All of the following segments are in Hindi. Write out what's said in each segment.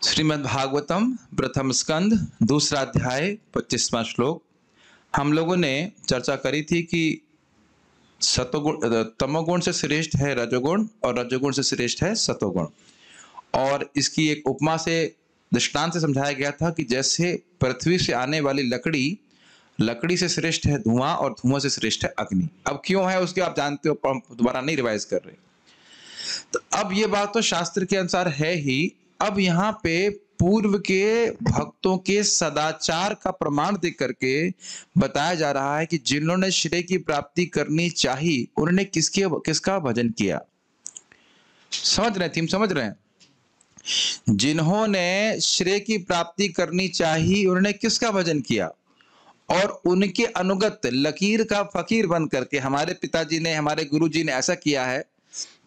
श्रीमद् भागवतम प्रथम स्कंद दूसरा अध्याय 25वां श्लोक। हम लोगों ने चर्चा करी थी कि तमोगुण से श्रेष्ठ है रजोगुण और रजोगुण से श्रेष्ठ है सतोगुण। और इसकी एक उपमा से दृष्टांत से समझाया गया था कि जैसे पृथ्वी से आने वाली लकड़ी से श्रेष्ठ है धुआं और धुआं से श्रेष्ठ है अग्नि। अब क्यों है उसके आप जानते हो, हम दोबारा नहीं रिवाइज कर रहे। तो अब ये बात तो शास्त्र के अनुसार है ही। अब यहाँ पे पूर्व के भक्तों के सदाचार का प्रमाण देख करके बताया जा रहा है कि जिन्होंने श्रेय की प्राप्ति करनी चाहिए उन्होंने किसका भजन किया। समझ रहे, थीम समझ रहे हैं? जिन्होंने श्रेय की प्राप्ति करनी चाहिए उन्होंने किसका भजन किया और उनके अनुगत लकीर का फकीर बन करके हमारे पिताजी ने, हमारे गुरुजी ने ऐसा किया है,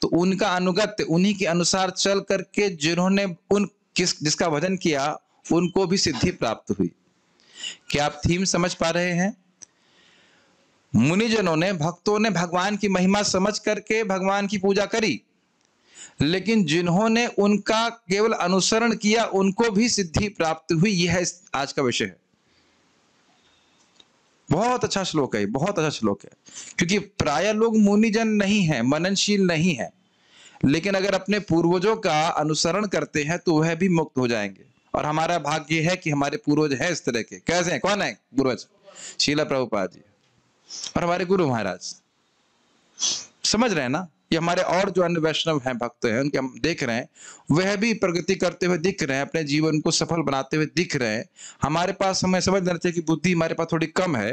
तो उनका अनुगत उन्हीं के अनुसार चल करके जिन्होंने जिसका भजन किया उनको भी सिद्धि प्राप्त हुई। क्या आप थीम समझ पा रहे हैं? मुनिजनों ने, भक्तों ने भगवान की महिमा समझ करके भगवान की पूजा करी, लेकिन जिन्होंने उनका केवल अनुसरण किया उनको भी सिद्धि प्राप्त हुई। यह है आज का विषय है। बहुत अच्छा श्लोक है, बहुत अच्छा श्लोक है, क्योंकि प्राय लोग मुनिजन नहीं है, मननशील नहीं है, लेकिन अगर अपने पूर्वजों का अनुसरण करते हैं तो वह भी मुक्त हो जाएंगे। और हमारा भाग्य है कि हमारे पूर्वज हैं इस तरह के। कैसे हैं? कौन है पूर्वज? शीला प्रभुपाद जी और हमारे गुरु महाराज। समझ रहे हैं ना? ये हमारे और जो अन्य वैष्णव हैं, भक्त हैं, उनके हम देख रहे हैं, वह भी प्रगति करते हुए दिख रहे हैं, अपने जीवन को सफल बनाते हुए दिख रहे हैं। हमारे पास, हमें समझना चाहिए कि बुद्धि हमारे पास थोड़ी कम है,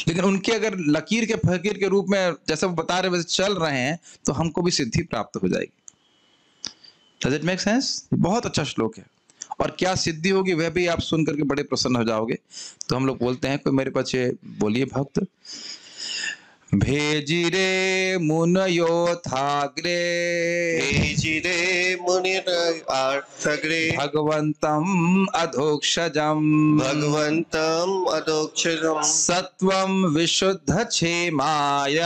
लेकिन उनके अगर लकीर के फकीर के रूप में जैसे वो बता रहे वैसे चल रहे हैं तो हमको भी सिद्धि प्राप्त हो जाएगी। Does it make sense? बहुत अच्छा श्लोक है। और क्या सिद्धि होगी वह भी आप सुन करके बड़े प्रसन्न हो जाओगे। तो हम लोग बोलते हैं, कोई मेरे पास बोलिए भक्त। भेजिरे मुनयोथाग्रे, भेजिरे मुनिरग्रे, भगवन्तम् अधोक्षजम्, भगवन्तम् अधोक्षजम्, सत्वं विशुद्ध क्षेमाय,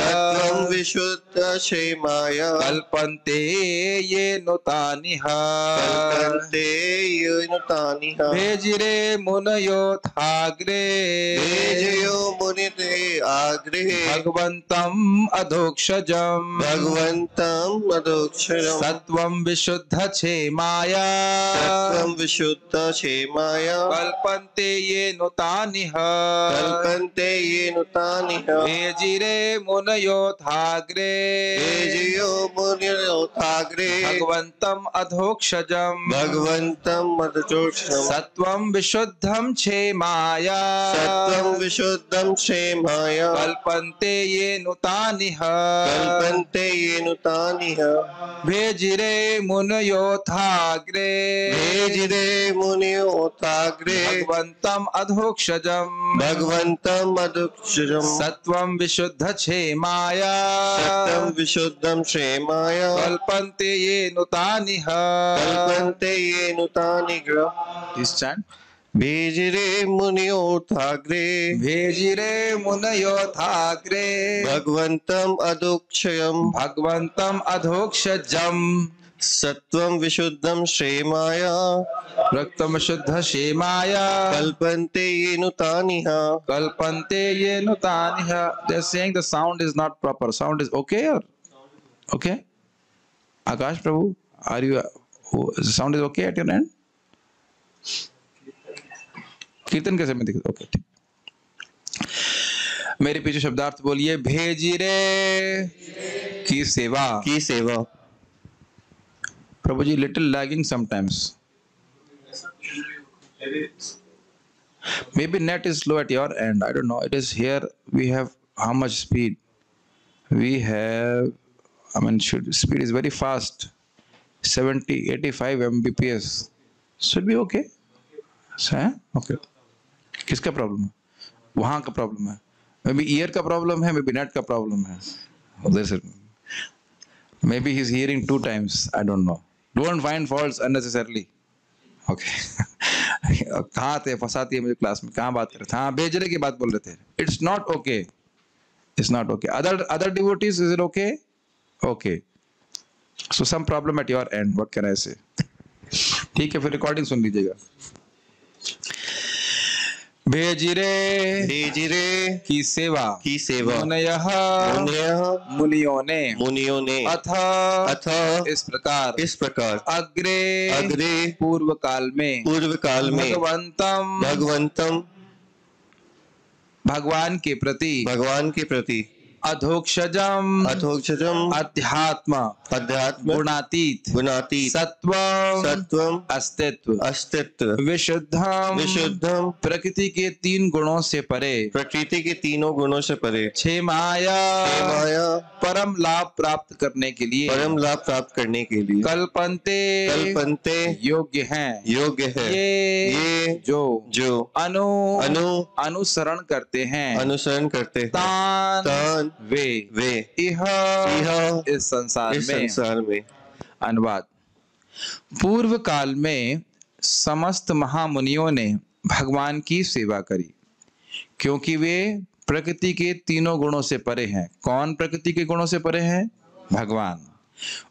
सत्वं विशुद्ध क्षेमाय, कल्पन्ते ये नुतानिह, कल्पन्ते ये नुतानिह। भेजिरे मुनयोथाग्रे, भेजयो मुनिरे आग्रे, भगवन्तम् अधोक्षजम्, भगवन्तम् अधोक्षजम्, सत्वं विशुद्ध क्षेमाय, सत्वं विशुद्ध क्षेमाय, कल्पन्ते ये नुतानिह, कल्पन्ते ये नुतानिह। भेजिरे मुनयोथाग्रे, भेजयो मुनिरोथाग्रे, भगवन्तम् अधोक्षजम्, भगवन्तम् अधोक्षजम्, सत्वं विशुद्धं क्षेमाय, सत्वं विशुद्धं क्षेमाय, कल्पन्ते ये नुतानिह, कल्पन्ते ये नुतानिह। भेजिरे मुनयोथाग्रे, भेजिरे मुनियोथाग्रे, भगवन्तम् अधोक्षजम्, भगवन्तम् अधोक्षजम्, सत्वं विशुद्ध क्षेमाय, सत्वं विशुद्धं क्षेमाय, कल्पन्ते ये नुतानिह। कल्पन्ते ये नुतानिह। This chant. भेजिरे मुनियोथाग्रे, भेजिरे मुनयोथाग्रे, भगवन्तम् अधोक्षयम्, भगवन्तम् अधोक्षजम्, सत्वं विशुद्धं क्षेमाय, रक्तम शुद्ध क्षेमाय, कल्पन्ते ये नुतानिह, कल्पन्ते ये नुतानिह। They're saying the sound is not proper. Sound is okay or okay? Akash Prabhu, are you? The sound is okay at your end? कीर्तन कैसे में दिख? ओके, ठीक। मेरे पीछे शब्दार्थ बोलिए। भेजिरे की सेवा, की सेवा। प्रभु जी, little lagging sometimes. Maybe net is slow at your end. I don't know. It is here. We have how much speed? We have, I mean, speed is very fast. 70, 85 Mbps. Should be okay. Okay. किसका प्रॉब्लम है? वहां का प्रॉब्लम है। मे बी ईयर का प्रॉब्लम है, मे बी नेट का प्रॉब्लम है। May be he is hearing 2 times. I don't know. Don't find faults unnecessarily. Okay. कहाँ थे? फंसाती है मुझे क्लास में। कहाँ बात कर रहे थे? हाँ, भेजने की बात बोल रहे थे। It's not okay. It's not okay. Other devotees, is it okay? Okay. So some problem at your end. What can I say? ठीक है, फिर रिकॉर्डिंग सुन लीजिएगा। भेजिरे भेजिरे की सेवा की सेवा मुनयः मुनयः मुनियों ने मुनियों ने अथ अथ इस प्रकार इस प्रकार अग्रे अग्रे पूर्व काल में पूर्व काल में भगवंतम भगवंतम भगवान के प्रति अधोक्षजम अथोक्षजम अध्यात्म अध्यात्म गुणातीत गुणातीत सत्वम सत्वम अस्तित्व अस्तित्व विशुद्धम विशुद्धम प्रकृति के 3 गुणों से परे प्रकृति के तीनों गुणों से परे क्षेमाया माया परम लाभ प्राप्त करने के लिए परम लाभ प्राप्त करने के लिए कल्पन्ते योग्य हैं योग्य है ये जो अनुसरण करते हैं अनुसरण करते हैं तान वे इह इस संसार में। अनुवाद। पूर्व काल में समस्त महामुनियों ने भगवान की सेवा करी, क्योंकि वे प्रकृति के तीनों गुणों से परे हैं। कौन प्रकृति के गुणों से परे हैं? भगवान।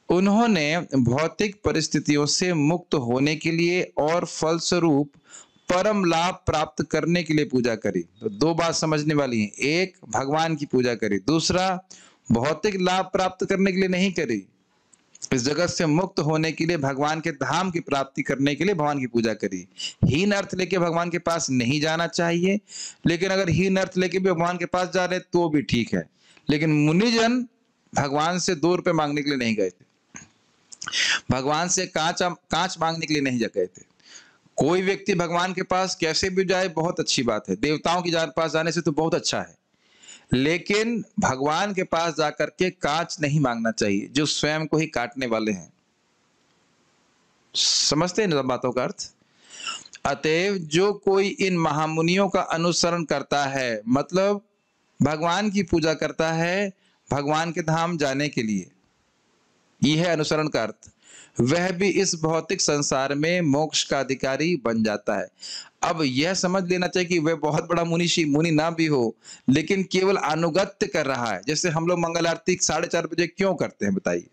उन्होंने भौतिक परिस्थितियों से मुक्त होने के लिए और फलस्वरूप परम लाभ प्राप्त करने के लिए पूजा करी। तो 2 बात समझने वाली है। एक, भगवान की पूजा करी। दूसरा, भौतिक लाभ प्राप्त करने के लिए नहीं करी। इस जगत से मुक्त होने के लिए, भगवान के धाम की प्राप्ति करने के लिए भगवान की पूजा करी। हीन अर्थ लेके भगवान के पास नहीं जाना चाहिए, लेकिन अगर हीन अर्थ लेके भी भगवान के पास जा रहे तो भी ठीक है। लेकिन मुनिजन भगवान से 2 रुपए मांगने के लिए नहीं गए थे, भगवान से कांच मांगने के लिए नहीं गए थे। कोई व्यक्ति भगवान के पास कैसे भी जाए बहुत अच्छी बात है, देवताओं के पास जाने से तो बहुत अच्छा है, लेकिन भगवान के पास जाकर के कांच नहीं मांगना चाहिए, जो स्वयं को ही काटने वाले हैं। समझते हैं इन बातों का अर्थ? अतएव जो कोई इन महामुनियों का अनुसरण करता है, मतलब भगवान की पूजा करता है भगवान के धाम जाने के लिए, यह है अनुसरण का अर्थ, वह भी इस भौतिक संसार में मोक्ष का अधिकारी बन जाता है। अब यह समझ लेना चाहिए कि वह बहुत बड़ा मुनि ना भी हो, लेकिन केवल अनुगत्य कर रहा है। जैसे हम लोग मंगल आरती 4:30 बजे क्यों करते हैं बताइए?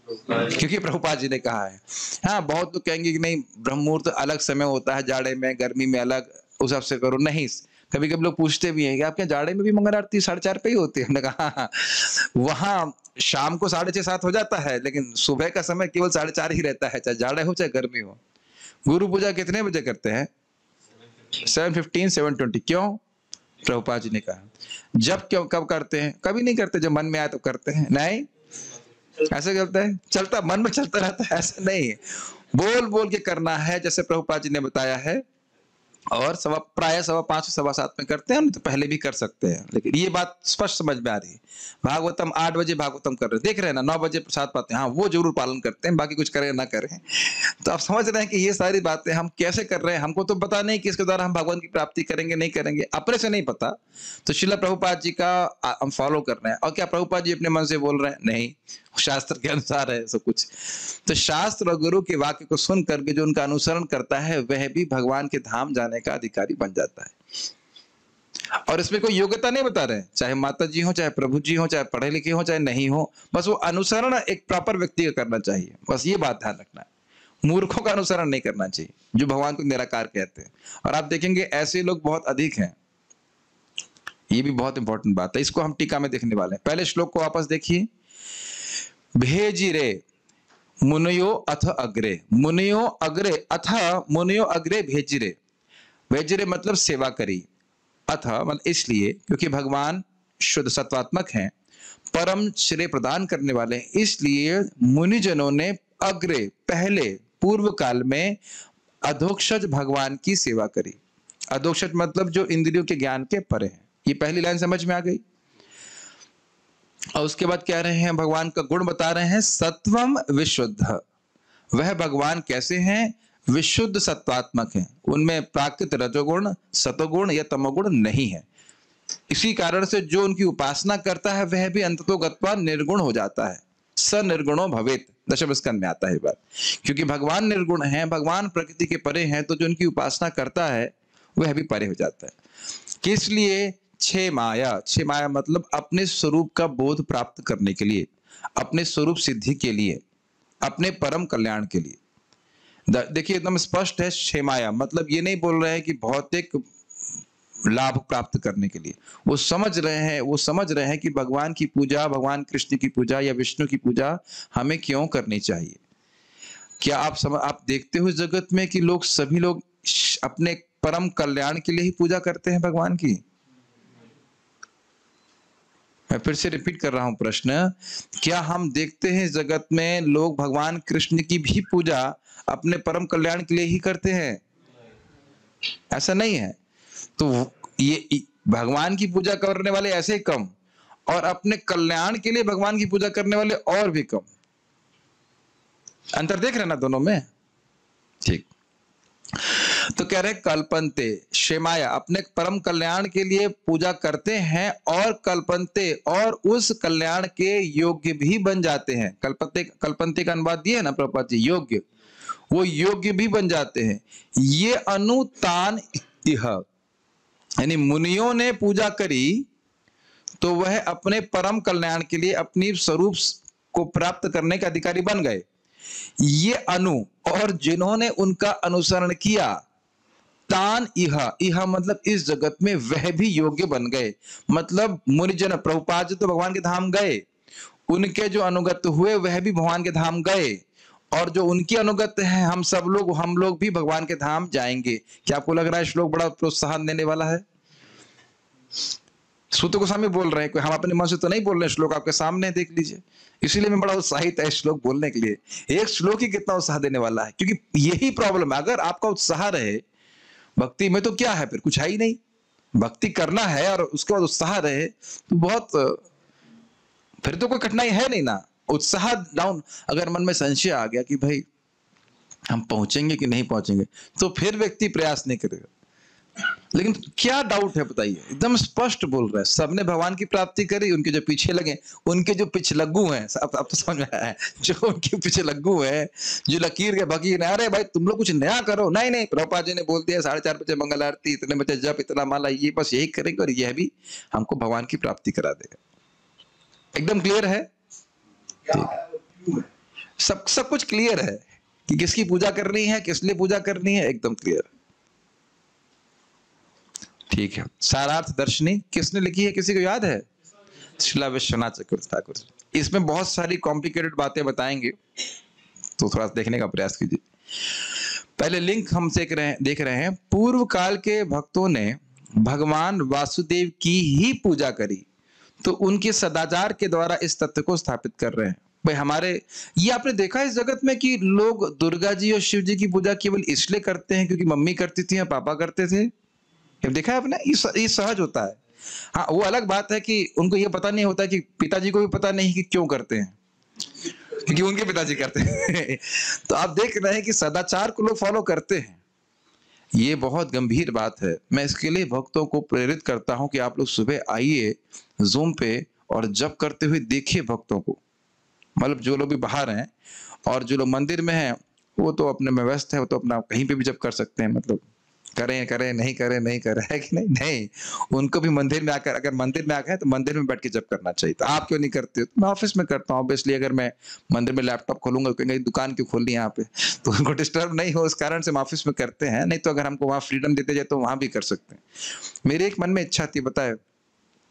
क्योंकि प्रभुपाद जी ने कहा है। हाँ, बहुत लोग कहेंगे कि नहीं, ब्रह्म मुहूर्त अलग समय होता है, जाड़े में गर्मी में अलग, उस हिसाब से करो। नहीं, कभी कभी लोग पूछते भी हैं कि आपके जाड़े में भी मंगल आरती 4:30 पे ही होती है। हमने कहा वहां शाम को 6:30-7 हो जाता है, लेकिन सुबह का समय केवल 4:30 ही रहता है, चाहे जाड़े हो चाहे गर्मी हो। गुरु पूजा कितने बजे करते हैं? 7:15, 7:20। क्यों? प्रभुपाद जी ने कहा। जब क्यों कब करते हैं? कभी नहीं करते, जब मन में आए तो करते हैं। नहीं, ऐसे करते हैं, चलता मन में चलता रहता है, ऐसा नहीं है। बोल बोल के करना है, जैसे प्रभुपाद जी ने बताया है। और प्राय 5:15 से 7:15 में करते हैं, तो पहले भी कर सकते हैं, लेकिन ये बात स्पष्ट समझ में आ रही है। भागवतम 8 बजे भागवतम कर रहे, देख रहे हैं ना, 9 बजे प्रसाद पाते हैं। हाँ, वो जरूर पालन करते हैं, बाकी कुछ करें ना करें। तो आप समझ रहे हैं कि ये सारी बातें हम कैसे कर रहे हैं, हमको तो पता नहीं कि इसके द्वारा हम भगवान की प्राप्ति करेंगे नहीं करेंगे, अपने से नहीं पता। तो श्रील प्रभुपाद जी का हम फॉलो कर रहे हैं। और क्या प्रभुपाद जी अपने मन से बोल रहे हैं? नहीं, शास्त्र के अनुसार है सब कुछ। तो शास्त्र और गुरु के वाक्य को सुन करके जो उनका अनुसरण करता है, वह भी भगवान के धाम जाने का अधिकारी बन जाता है। और इसमें कोई योग्यता नहीं बता रहे, चाहे माता जी हो, चाहे प्रभु जी हो, चाहे पढ़े लिखे हो, चाहे नहीं हो, बस वो अनुसरण एक प्रॉपर व्यक्ति का करना चाहिए। बस ये बात ध्यान रखना है। मूर्खों का अनुसरण नहीं करना चाहिए, जो भगवान को निराकार कहते हैं। और आप देखेंगे ऐसे लोग बहुत अधिक हैं। ये भी बहुत इंपॉर्टेंट बात है, इसको हम टीका में देखने वाले हैं। पहले श्लोक को वापस देखिए। भेजिरे मुनयो अथ अग्रे, मुनयो अग्रे अथ मुनयो अग्रे भेजिरे। भेजिरे मतलब सेवा करी, अथ मतलब इसलिए क्योंकि भगवान शुद्ध सत्वात्मक हैं, परम श्रेय प्रदान करने वाले हैं, इसलिए मुनिजनों ने अग्रे पहले पूर्व काल में अधोक्षज भगवान की सेवा करी। अधोक्षज मतलब जो इंद्रियों के ज्ञान के परे हैं। ये पहली लाइन समझ में आ गई। और उसके बाद कह रहे हैं, भगवान का गुण बता रहे हैं, सत्वम विशुद्ध। वह भगवान कैसे हैं? विशुद्ध सत्वात्मक हैं, उनमें प्राकृत रजोगुण, सतोगुण या तमोगुण नहीं है। इसी कारण से जो उनकी उपासना करता है वह भी अंततोगत्वा निर्गुण हो जाता है। स निर्गुणो भवेत, दशम स्कंद में आता है बात। क्योंकि भगवान निर्गुण हैं, भगवान प्रकृति के परे हैं, तो जो उनकी उपासना करता है वह भी परे हो जाता है। किस लिए? छह माया मतलब अपने स्वरूप का बोध प्राप्त करने के लिए, अपने स्वरूप सिद्धि के लिए, अपने परम कल्याण के लिए। देखिए एकदम स्पष्ट है, क्षेमाया मतलब ये नहीं बोल रहे हैं कि भौतिक लाभ प्राप्त करने के लिए। वो समझ रहे हैं कि भगवान की पूजा, भगवान कृष्ण की पूजा या विष्णु की पूजा हमें क्यों करनी चाहिए। क्या आप देखते हो इस जगत में कि सभी लोग अपने परम कल्याण के लिए ही पूजा करते हैं भगवान की? मैं फिर से रिपीट कर रहा हूं प्रश्न, क्या हम देखते हैं इस जगत में लोग भगवान कृष्ण की भी पूजा अपने परम कल्याण के लिए ही करते हैं? ऐसा नहीं है। तो ये भगवान की पूजा करने वाले ऐसे ही कम, और अपने कल्याण के लिए भगवान की पूजा करने वाले और भी कम। अंतर देख रहे हैं ना दोनों में? ठीक। तो कह रहे कल्पन्ते, शेमाया अपने परम कल्याण के लिए पूजा करते हैं, और कल्पन्ते और उस कल्याण के योग्य भी बन जाते हैं। कल्पन्ते का अनुवाद दिया है ना प्रभुपाद जी, योग्य, वो योग्य भी बन जाते हैं। ये अनुतान इह, यानी मुनियों ने पूजा करी तो वह अपने परम कल्याण के लिए अपनी स्वरूप को प्राप्त करने के अधिकारी बन गए। ये अनु, और जिन्होंने उनका अनुसरण किया, तान इह मतलब इस जगत में वह भी योग्य बन गए। मतलब मुनिजन, प्रभुपाद तो भगवान के धाम गए, उनके जो अनुगत हुए वह भी भगवान के धाम गए, और जो उनके अनुगत हैं हम लोग भी भगवान के धाम जाएंगे। क्या आपको लग रहा है श्लोक बड़ा प्रोत्साहन देने वाला है? सूत गोस्वामी बोल रहे हैं, हम अपने मन से तो नहीं बोल रहे, श्लोक आपके सामने देख लीजिए। इसीलिए मैं बड़ा उत्साहित है श्लोक बोलने के लिए। एक श्लोक ही कितना उत्साह देने वाला है, क्योंकि यही प्रॉब्लम है। अगर आपका उत्साह रहे भक्ति में तो क्या है, फिर कुछ है ही नहीं। भक्ति करना है और उसके बाद उत्साह रहे तो फिर तो कोई कठिनाई है नहीं ना। उत्साह डाउन, अगर मन में संशय आ गया कि भाई हम पहुंचेंगे कि नहीं पहुंचेंगे, तो फिर व्यक्ति प्रयास नहीं करेगा। लेकिन क्या डाउट है बताइए? एकदम स्पष्ट बोल रहा है, सबने भगवान की प्राप्ति करी, उनके जो पीछे लगे, उनके जो पिछलग्गू हैं, अब तो समझ में आया है, जो उनके पिछलग्गू हैं, जो लकीर के भगीन, अरे भाई तुम लोग कुछ नया करो। नहीं, प्रभुपाद जी ने बोल दिया 4:30 बजे मंगल आरती, इतने बजे जप, इतना माला, ये बस यही करेंगे और यह भी हमको भगवान की प्राप्ति करा देगा। एकदम क्लियर है? सब कुछ क्लियर है कि किसकी पूजा करनी है, किस लिए पूजा करनी है, एकदम क्लियर। ठीक है। सारार्थ दर्शनी किसने लिखी है, किसी को याद है? शिला विश्वनाथ चक्रवर्ती ठाकुर। इसमें बहुत सारी कॉम्प्लिकेटेड बातें बताएंगे, तो थोड़ा देखने का प्रयास कीजिए। पहले लिंक हम देख रहे हैं, पूर्व काल के भक्तों ने भगवान वासुदेव की ही पूजा करी, तो उनके सदाचार के द्वारा इस तथ्य को स्थापित कर रहे हैं। भाई ये आपने देखा इस जगत में कि लोग दुर्गा जी और शिव जी की पूजा केवल इसलिए करते हैं क्योंकि मम्मी करती थी या पापा करते थे। देखा है आपने? ये सहज होता है। हाँ, वो अलग बात है कि उनको ये पता नहीं होता कि पिताजी को भी पता नहीं कि क्यों करते हैं, क्योंकि उनके पिताजी करते हैं। तो आप देख रहे हैं कि सदाचार को लोग फॉलो करते हैं। ये बहुत गंभीर बात है। मैं इसके लिए भक्तों को प्रेरित करता हूं कि आप लोग सुबह आइए जूम पे और जप करते हुए देखिए भक्तों को। मतलब जो लोग भी बाहर हैं और जो लोग मंदिर में हैं वो तो अपने में व्यस्त है, वो तो अपना कहीं पे भी जप कर सकते हैं। मतलब करें नहीं करें है कि नहीं, उनको भी मंदिर में आकर, अगर मंदिर में आ गए तो मंदिर में बैठ के जप करना चाहिए। तो आप क्यों नहीं करते हो? तो मैं ऑफिस में करता हूँ। ऑब्वियसली अगर मैं मंदिर में लैपटॉप खोलूंगा, कहेंगे दुकान क्यों खोलनी है यहाँ पे, तो उनको डिस्टर्ब नहीं हो, इस कारण से हम ऑफिस में करते हैं। नहीं तो अगर हमको वहाँ फ्रीडम देते जाए तो वहाँ भी कर सकते हैं। मेरे एक मन में इच्छा थी, बताए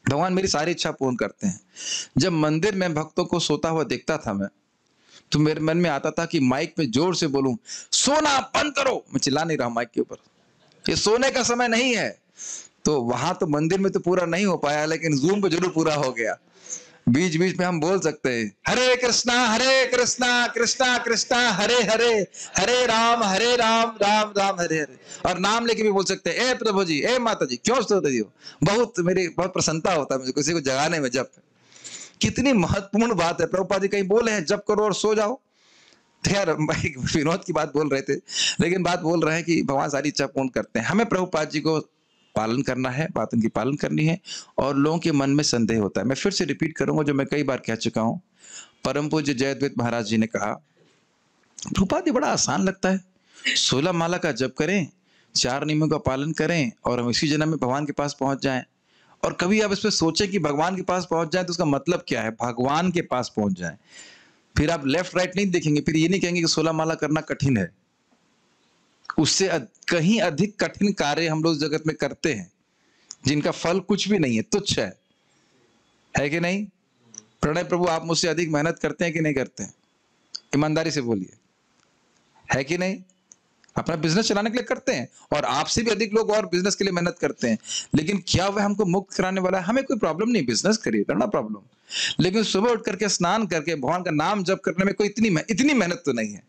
भगवान मेरी सारी इच्छा पूर्ण करते हैं। जब मंदिर में भक्तों को सोता हुआ देखता था मैं, तो मेरे मन में आता था कि माइक पे जोर से बोलूं, सोना बंद करो। मैं चिल्ला नहीं रहा माइक के ऊपर, ये सोने का समय नहीं है। तो वहां तो मंदिर में तो पूरा नहीं हो पाया, लेकिन जूम पे जरूर पूरा हो गया। बीच बीच में हम बोल सकते हैं हरे कृष्णा कृष्णा कृष्णा हरे हरे, हरे राम राम राम हरे हरे। और नाम लेके भी बोल सकते हैं, ए प्रभु जी, ए माता जी, क्यों सोते हो? बहुत प्रसन्नता होता है मुझे किसी को जगाने में। जब कितनी महत्वपूर्ण बात है। प्रभुपाद जी कहीं बोले हैं जप करो और सो जाओ, तो यार विनोद की बात बोल रहे थे, लेकिन बात बोल रहे हैं कि भगवान सारी इच्छा पूर्ण करते हैं। हमें प्रभुपाद जी को पालन करना है, बात उनकी पालन करनी है, और लोगों के मन में संदेह होता है। मैं फिर से रिपीट करूंगा जो मैं कई बार कह चुका हूं। परम पूज्य जयद्वैत महाराज जी ने कहा, प्रभुपाद जी बड़ा आसान लगता है, 16 माला का जप करें, 4 नियमों का पालन करें और हम इसी जन्म में भगवान के पास पहुंच जाएं। और कभी आप इस पर सोचें कि भगवान के पास पहुंच जाए तो उसका मतलब क्या है? भगवान के पास पहुंच जाए। फिर आप लेफ्ट राइट नहीं देखेंगे, फिर ये नहीं कहेंगे कि 16 माला करना कठिन है। उससे कहीं अधिक कठिन कार्य हम लोग जगत में करते हैं जिनका फल कुछ भी नहीं है, तुच्छ है कि नहीं? प्रणय प्रभु, आप मुझसे अधिक मेहनत करते हैं कि नहीं करते हैं? ईमानदारी से बोलिए, है कि नहीं? अपना बिजनेस चलाने के लिए करते हैं, और आपसे भी अधिक लोग और बिजनेस के लिए मेहनत करते हैं, लेकिन क्या वह हमको मुक्त कराने वाला है? हमें कोई प्रॉब्लम नहीं, बिजनेस करिए, करना प्रॉब्लम, लेकिन सुबह उठ करके स्नान करके भगवान का नाम जप करने में कोई इतनी मेहनत तो नहीं है।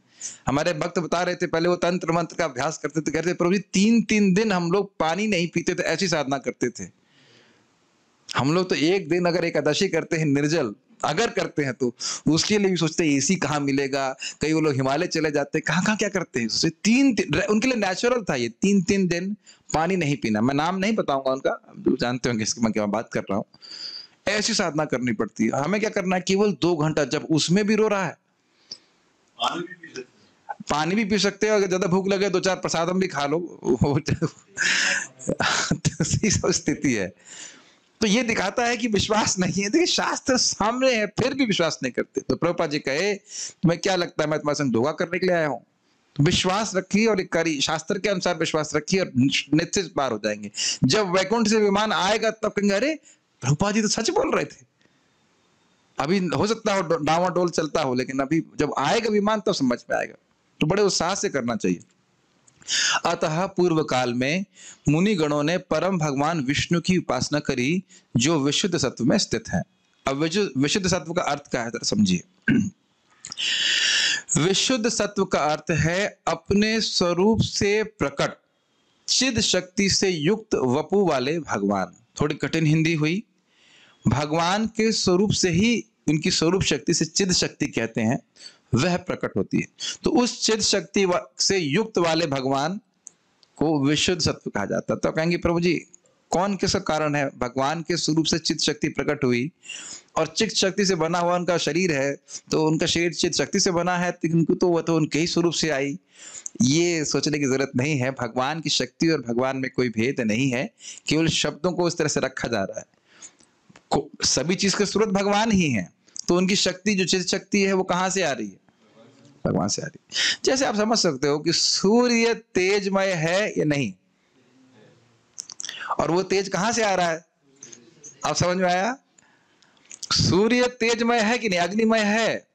हमारे भक्त बता रहे थे, पहले वो तंत्र मंत्र का अभ्यास करते थे, कहते प्रभु जी 3-3 दिन हम लोग पानी नहीं पीते थे, ऐसी साधना करते थे हम लोग। तो एक दिन अगर एकादशी करते हैं निर्जल, अगर करते हैं तो उसके लिए भी सोचते हैं एसी कहाँ मिलेगा, कई वो लोग हिमालय चले जाते हैं, कहाँ क्या करते हैं। सोचते 3 उनके लिए नेचुरल था ये, 3-3 दिन पानी नहीं पीना। मैं नाम नहीं बताऊंगा उनका, जो जानते होंगे इसकी मैं क्या बात कर रहा हूँ। ऐसी साधना करनी पड़ती है। हमें क्या करना है, केवल 2 घंटा, जब उसमें भी रो रहा है, पानी भी पी सकते हो, अगर ज्यादा भूख लगे 2-4 प्रसादम भी खा लो तो स्थिति है। तो ये दिखाता है कि विश्वास नहीं है। देखिए शास्त्र सामने है फिर भी विश्वास नहीं करते। तो प्रभुपाद जी कहे, तुम्हें क्या लगता है मैं तुम्हारे संग धोखा करने के लिए आया हूँ? तो विश्वास रखिए और करिए, शास्त्र के अनुसार विश्वास रखिए और निश्चित पार हो जाएंगे। जब वैकुंठ से विमान आएगा तब कहेंगे अरे प्रभुपाद जी तो सच बोल रहे थे। अभी हो सकता हो डावाडोल चलता हो, लेकिन अभी जब आएगा विमान तब समझ में आएगा। तो बड़े उत्साह से करना चाहिए। अतः पूर्व काल में मुनि गणों ने परम भगवान विष्णु की उपासना करी, जो विशुद्ध सत्व में स्थित है। अब विशुद्ध सत्व का अर्थ क्या है, जरा समझिए। विशुद्ध सत्व का अर्थ है अपने स्वरूप से प्रकट चिद शक्ति से युक्त वपु वाले भगवान। थोड़ी कठिन हिंदी हुई। भगवान के स्वरूप से ही, उनकी स्वरूप शक्ति से चिद शक्ति कहते हैं, वह प्रकट होती है। तो उस चिद शक्ति से युक्त वाले भगवान को विशुद्ध सत्व कहा जाता है। तो कहेंगे प्रभु जी कौन किसका कारण है? भगवान के स्वरूप से चिद शक्ति प्रकट हुई और चिद शक्ति से बना हुआ उनका शरीर है, तो उनका शरीर चिद शक्ति से बना है, तो वह तो उनके ही स्वरूप से आई। ये सोचने की जरूरत नहीं है। भगवान की शक्ति और भगवान में कोई भेद नहीं है, केवल शब्दों को इस तरह से रखा जा रहा है। सभी चीज का स्रोत भगवान ही है, तो उनकी शक्ति जो चिद शक्ति है वो कहां से आ रही है? भगवान से आ रही है। जैसे आप समझ सकते हो कि सूर्य तेजमय है या नहीं, और वो तेज कहां से आ रहा है? आप समझ में आया? सूर्य तेजमय है कि नहीं, अग्निमय है,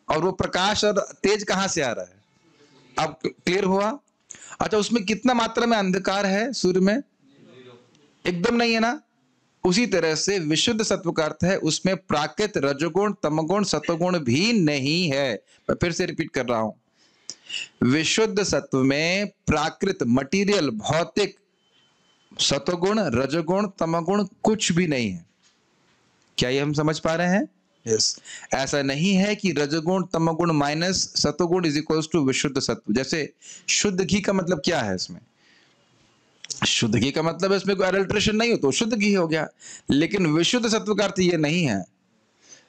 और वो प्रकाश और तेज कहां से आ रहा है? अब क्लियर हुआ? अच्छा, उसमें कितना मात्रा में अंधकार है सूर्य में? एकदम नहीं है ना। उसी तरह से विशुद्ध सत्व का अर्थ है उसमें प्राकृत रजोगुण तमगुण सत्वगुण भी नहीं है। मैं फिर से रिपीट कर रहा हूं, विशुद्ध सत्व में प्राकृत मटीरियल भौतिक सत्वगुण रजोगुण तमगुण कुछ भी नहीं है। क्या ये हम समझ पा रहे हैं? यस। ऐसा नहीं है कि रजोगुण तमगुण माइनस सत्वगुण इज इक्वल्स टू विशुद्ध सत्व। जैसे शुद्ध घी का मतलब क्या है? इसमें शुद्ध घी का मतलब है इसमें कोई एडल्ट्रेशन नहीं हो तो शुद्ध घी हो गया। लेकिन विशुद्ध सत्व का अर्थ ये नहीं है।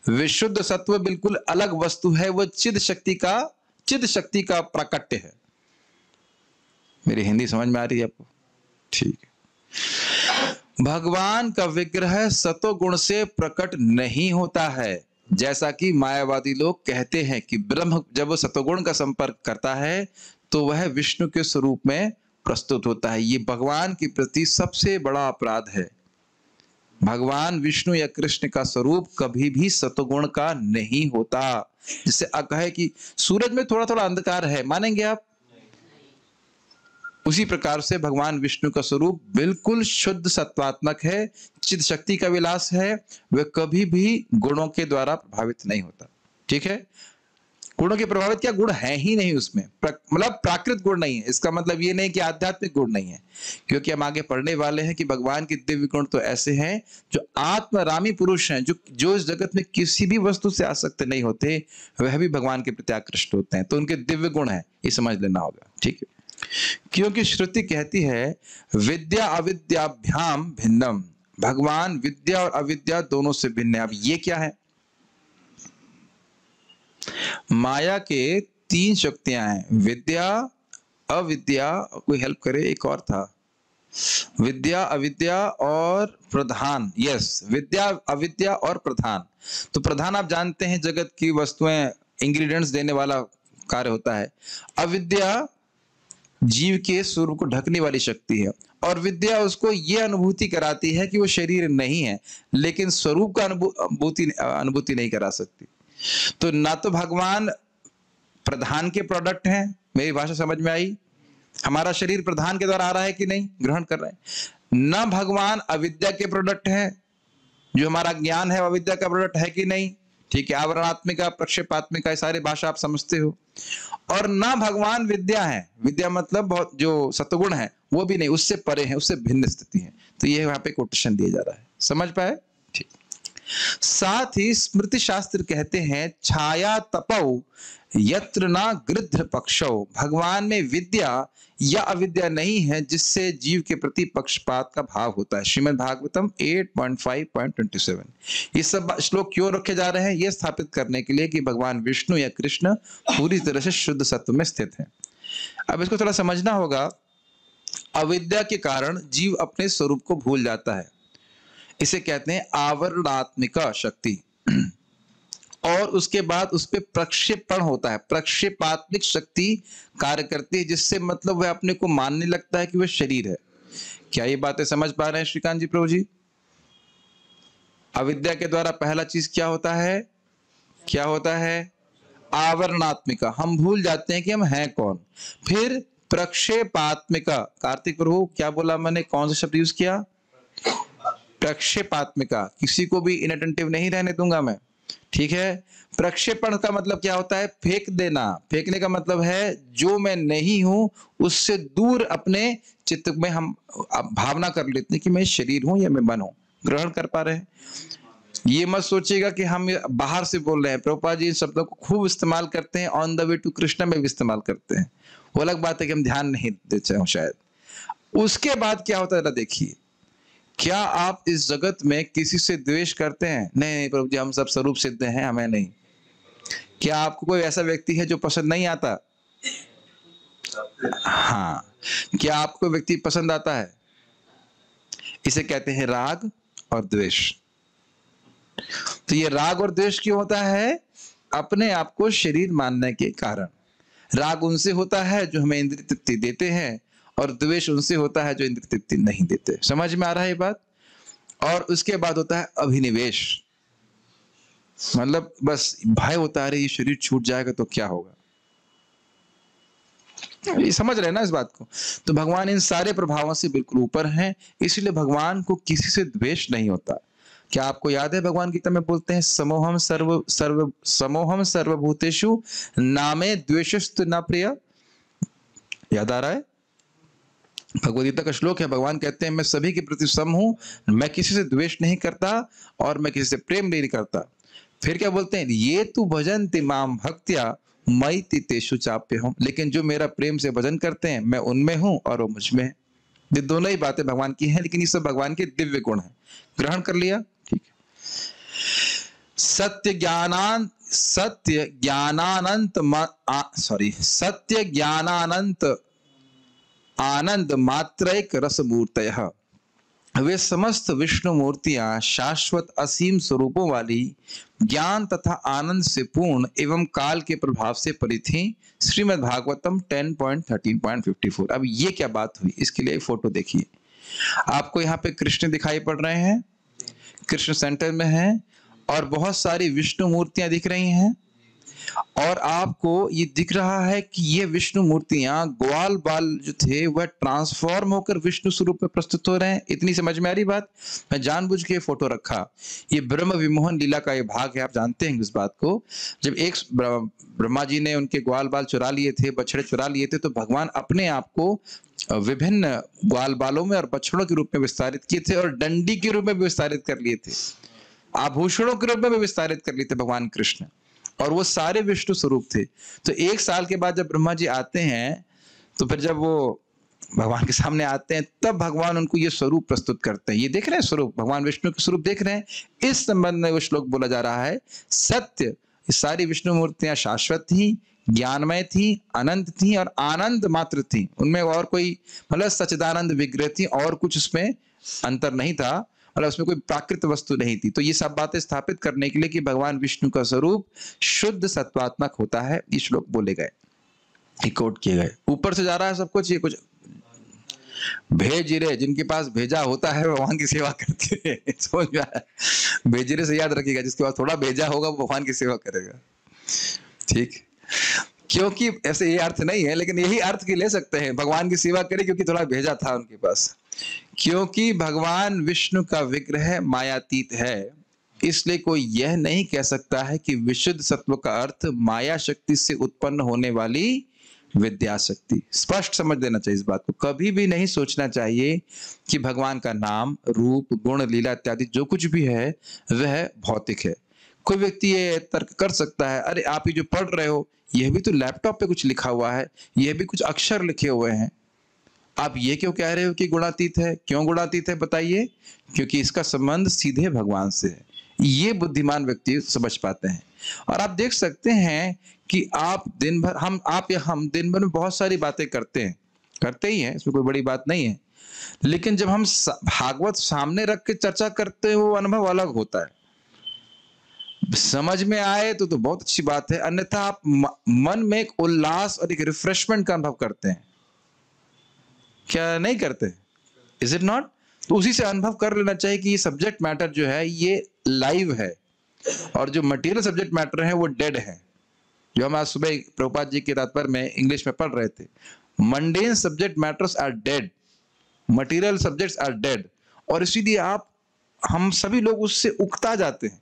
विशुद्ध सत्व बिल्कुल अलग वस्तु है, वो चिद शक्ति का प्राकट्य है। मेरी हिंदी समझ में आ रही है आपको? ठीक है। भगवान का विग्रह सत्वगुण से प्रकट नहीं होता है, जैसा कि मायावादी लोग कहते हैं कि ब्रह्म जब वो सत्वगुण का संपर्क करता है तो वह विष्णु के स्वरूप में प्रस्तुत होता है। ये भगवान के प्रति सबसे बड़ा अपराध है। भगवान विष्णु या कृष्ण का स्वरूप कभी भी सत्वगुण का नहीं होता। जिससे कहे कि सूरज में थोड़ा थोड़ा अंधकार है, मानेंगे आप? उसी प्रकार से भगवान विष्णु का स्वरूप बिल्कुल शुद्ध सत्वात्मक है, चिद शक्ति का विलास है, वह कभी भी गुणों के द्वारा प्रभावित नहीं होता। ठीक है? गुणों के प्रभावित क्या? गुण है ही नहीं उसमें, मतलब प्राकृत गुण नहीं है। इसका मतलब ये नहीं कि आध्यात्मिक गुण नहीं है, क्योंकि हम आगे पढ़ने वाले हैं कि भगवान के दिव्य गुण तो ऐसे हैं जो आत्मरामी पुरुष हैं, जो इस जगत में किसी भी वस्तु से आसक्त नहीं होते, वह भी भगवान के प्रति आकृष्ट होते हैं। तो उनके दिव्य गुण है, ये समझ लेना होगा। ठीक है? क्योंकि श्रुति कहती है विद्या अविद्याभ्याम भिन्नम, भगवान विद्या और अविद्या दोनों से भिन्न है। अब ये क्या है? माया के 3 शक्तियां हैं, विद्या अविद्या, कोई हेल्प करे, एक और था, विद्या अविद्या और प्रधान। यस, विद्या अविद्या और प्रधान। तो प्रधान आप जानते हैं जगत की वस्तुएं इंग्रेडिएंट्स देने वाला कार्य होता है। अविद्या जीव के स्वरूप को ढकने वाली शक्ति है, और विद्या उसको यह अनुभूति कराती है कि वो शरीर नहीं है, लेकिन स्वरूप का अनुभूति नहीं करा सकती। तो ना तो भगवान प्रधान के प्रोडक्ट हैं, मेरी भाषा समझ में आई? हमारा शरीर प्रधान के द्वारा आ रहा है कि नहीं, ग्रहण कर रहे हैं। ना भगवान अविद्या के प्रोडक्ट है, जो हमारा ज्ञान है अविद्या का प्रोडक्ट है कि नहीं, ठीक है, आवरणात्मिका, प्रक्षेपात्मिका, सारे भाषा आप समझते हो। और ना भगवान विद्या है, विद्या मतलब बहुत जो सत्वगुण है वो भी नहीं, उससे परे है, उससे भिन्न स्थिति है। तो ये यहाँ पे कोटेशन दिया जा रहा है, समझ पाए? ठीक। साथ ही स्मृति शास्त्र कहते हैं छाया तपौ यत्र ना गृध्र पक्षौ, भगवान में विद्या या अविद्या नहीं है जिससे जीव के प्रति पक्षपात का भाव होता है। श्रीमद् भागवतम 8.5.27। ये सब श्लोक क्यों रखे जा रहे हैं? ये स्थापित करने के लिए कि भगवान विष्णु या कृष्ण पूरी तरह से शुद्ध सत्व में स्थित है। अब इसको थोड़ा समझना होगा। अविद्या के कारण जीव अपने स्वरूप को भूल जाता है, इसे कहते हैं आवरणात्मिका शक्ति। और उसके बाद उस पर प्रक्षेपण होता है, प्रक्षेपात्मिक शक्ति कार्य करती है, जिससे मतलब वह अपने को मानने लगता है कि वह शरीर है। क्या ये बातें समझ पा रहे हैं श्रीकांत जी प्रभु जी? अविद्या के द्वारा पहला चीज क्या होता है? क्या होता है? आवरणात्मिका, हम भूल जाते हैं कि हम हैं कौन। फिर प्रक्षेपात्मिका, कार्तिक प्रभु क्या बोला मैंने, कौन सा शब्द यूज किया? प्रक्षेपात्मिका, किसी को भी इनअटेंटिव नहीं रहने दूंगा मैं, ठीक है। प्रक्षेपण का मतलब क्या होता है? फेंक देना। फेंकने का मतलब है जो मैं नहीं हूं उससे दूर अपने चित्त में हम भावना कर लेते हैं कि मैं शरीर हूं या मैं मन हूं। ग्रहण कर पा रहे हैं? ये मत सोचिएगा कि हम बाहर से बोल रहे हैं। प्रभुपाद जी इन शब्दों को खूब इस्तेमाल करते हैं, on the way to Krishna में भी इस्तेमाल करते हैं। वो अलग बात है कि हम ध्यान नहीं देते हैं शायद। उसके बाद क्या होता है जरा देखिए, क्या आप इस जगत में किसी से द्वेष करते हैं? नहीं प्रभु जी, हम सब स्वरूप सिद्ध हैं, हमें नहीं। क्या आपको कोई ऐसा व्यक्ति है जो पसंद नहीं आता? हाँ। क्या आपको व्यक्ति पसंद आता है? इसे कहते हैं राग और द्वेष। तो ये राग और द्वेष क्यों होता है? अपने आप को शरीर मानने के कारण। राग उनसे होता है जो हमें इंद्रिय तृप्ति देते हैं, और द्वेष उनसे होता है जो इंद्रिय तृप्ति नहीं देते। समझ में आ रहा है ये बात? और उसके बाद होता है अभिनिवेश, मतलब बस भय होता है, ये शरीर छूट जाएगा तो क्या होगा। ये समझ रहे हैं ना इस बात को? तो भगवान इन सारे प्रभावों से बिल्कुल ऊपर हैं, इसलिए भगवान को किसी से द्वेष नहीं होता। क्या आपको याद है भगवान गीता में बोलते हैं समोहम सर्वभूतेषु नामे द्वेषस्तु न प्रिय? याद आ रहा है? भगवद गीता का श्लोक है। भगवान कहते हैं मैं सभी के प्रति सम हूं, मैं किसी से द्वेष नहीं करता और मैं किसी से प्रेम नहीं करता। फिर क्या बोलते हैं? ये तू भजन्ति माम भक्त्या मयि तेषु चाप्यहम्, लेकिन जो मेरा प्रेम से भजन करते हैं मैं उनमें हूं और वो मुझ में है। ये दोनों ही बातें भगवान की हैं, लेकिन ये सब भगवान के दिव्य गुण हैं। ग्रहण कर लिया? ठीक है। सत्य ज्ञानानंत आनंद मात्रैक रसमूर्तयः, वे समस्त विष्णु मूर्तियां शाश्वत असीम स्वरूपों वाली, ज्ञान तथा आनंद से पूर्ण एवं काल के प्रभाव से परी थी। श्रीमद् भागवतम 10.13.54। अब ये क्या बात हुई, इसके लिए फोटो देखिए। आपको यहाँ पे कृष्ण दिखाई पड़ रहे हैं, कृष्ण सेंटर में है, और बहुत सारी विष्णु मूर्तियां दिख रही हैं, और आपको ये दिख रहा है कि ये विष्णु मूर्तियां ग्वाल बाल जो थे वह ट्रांसफॉर्म होकर विष्णु स्वरूप में प्रस्तुत हो रहे हैं। इतनी समझ में आ रही बात? मैं जानबूझ के फोटो रखा। ये ब्रह्म विमोहन लीला का ये भाग है, आप जानते हैं इस बात को। जब एक ब्रह्मा जी ने उनके ग्वाल बाल चुरा लिए थे, बछड़े चुरा लिए थे, तो भगवान अपने आप को विभिन्न ग्वाल बालों में और बछड़ों के रूप में विस्तारित किए थे, और डंडी के रूप में भी विस्तारित कर लिए थे, आभूषणों के रूप में भी विस्तारित कर लिए थे भगवान कृष्ण, और वो सारे विष्णु स्वरूप थे। तो 1 साल के बाद जब ब्रह्मा जी आते हैं, तो फिर जब वो भगवान के सामने आते हैं, तब भगवान उनको ये स्वरूप प्रस्तुत करते हैं। ये देख रहे हैं स्वरूप, भगवान विष्णु के स्वरूप देख रहे हैं। इस संबंध में वो श्लोक बोला जा रहा है, सत्य, ये सारी विष्णु मूर्तियां शाश्वत थी, ज्ञानमय थी, अनंत थी और आनंद मात्र थी। उनमें और कोई मतलब सच्चिदानंद विग्रह थी, और कुछ उसमें अंतर नहीं था, मतलब उसमें कोई प्राकृत वस्तु नहीं थी। तो ये सब बातें स्थापित करने के लिए कि भगवान विष्णु का स्वरूप शुद्ध सत्वात्मक होता है, ये श्लोक बोले गए। कोट किए गए। ऊपर से जा रहा है सब कुछ, ये कुछ भेजिरे, जिनके पास भेजा होता है भगवान की सेवा करते हैं। समझ में आया? भेजिरे से याद रखिएगा, जिसके पास थोड़ा भेजा होगा वो भगवान की सेवा करेगा। ठीक, क्योंकि ऐसे ये अर्थ नहीं है, लेकिन यही अर्थ की ले सकते हैं, भगवान की सेवा करे क्योंकि थोड़ा भेजा था उनके पास। क्योंकि भगवान विष्णु का विग्रह मायातीत है, इसलिए कोई यह नहीं कह सकता है कि विशुद्ध सत्व का अर्थ माया शक्ति से उत्पन्न होने वाली विद्या शक्ति। स्पष्ट समझ लेना चाहिए इस बात को। कभी भी नहीं सोचना चाहिए कि भगवान का नाम, रूप, गुण, लीला इत्यादि जो कुछ भी है वह भौतिक है। कोई व्यक्ति ये तर्क कर सकता है, अरे आप ये जो पढ़ रहे हो यह भी तो लैपटॉप पे कुछ लिखा हुआ है, यह भी कुछ अक्षर लिखे हुए हैं, आप ये क्यों कह रहे हो कि गुणातीत है? क्यों गुणातीत है बताइए? क्योंकि इसका संबंध सीधे भगवान से है। ये बुद्धिमान व्यक्ति समझ पाते हैं। और आप देख सकते हैं कि आप दिन भर हम दिन भर में बहुत सारी बातें करते ही हैं, इसमें कोई बड़ी बात नहीं है, लेकिन जब हम भागवत सामने रख के चर्चा करते हैं वो अनुभव अलग होता है। समझ में आए तो बहुत अच्छी बात है, अन्यथा आप मन में एक उल्लास और एक रिफ्रेशमेंट का अनुभव करते हैं, क्या नहीं करते? Is it not? तो उसी से अनुभव कर लेना चाहिए कि ये सब्जेक्ट मैटर जो है ये लाइव है, और जो मटेरियल सब्जेक्ट मैटर है वो डेड है। जो हम आज सुबह प्रभुपाद जी के तात्पर्य में इंग्लिश में पढ़ रहे थे, mundane subject matters are dead, material subjects are dead, और इसीलिए हम सभी लोग उससे उकता जाते हैं।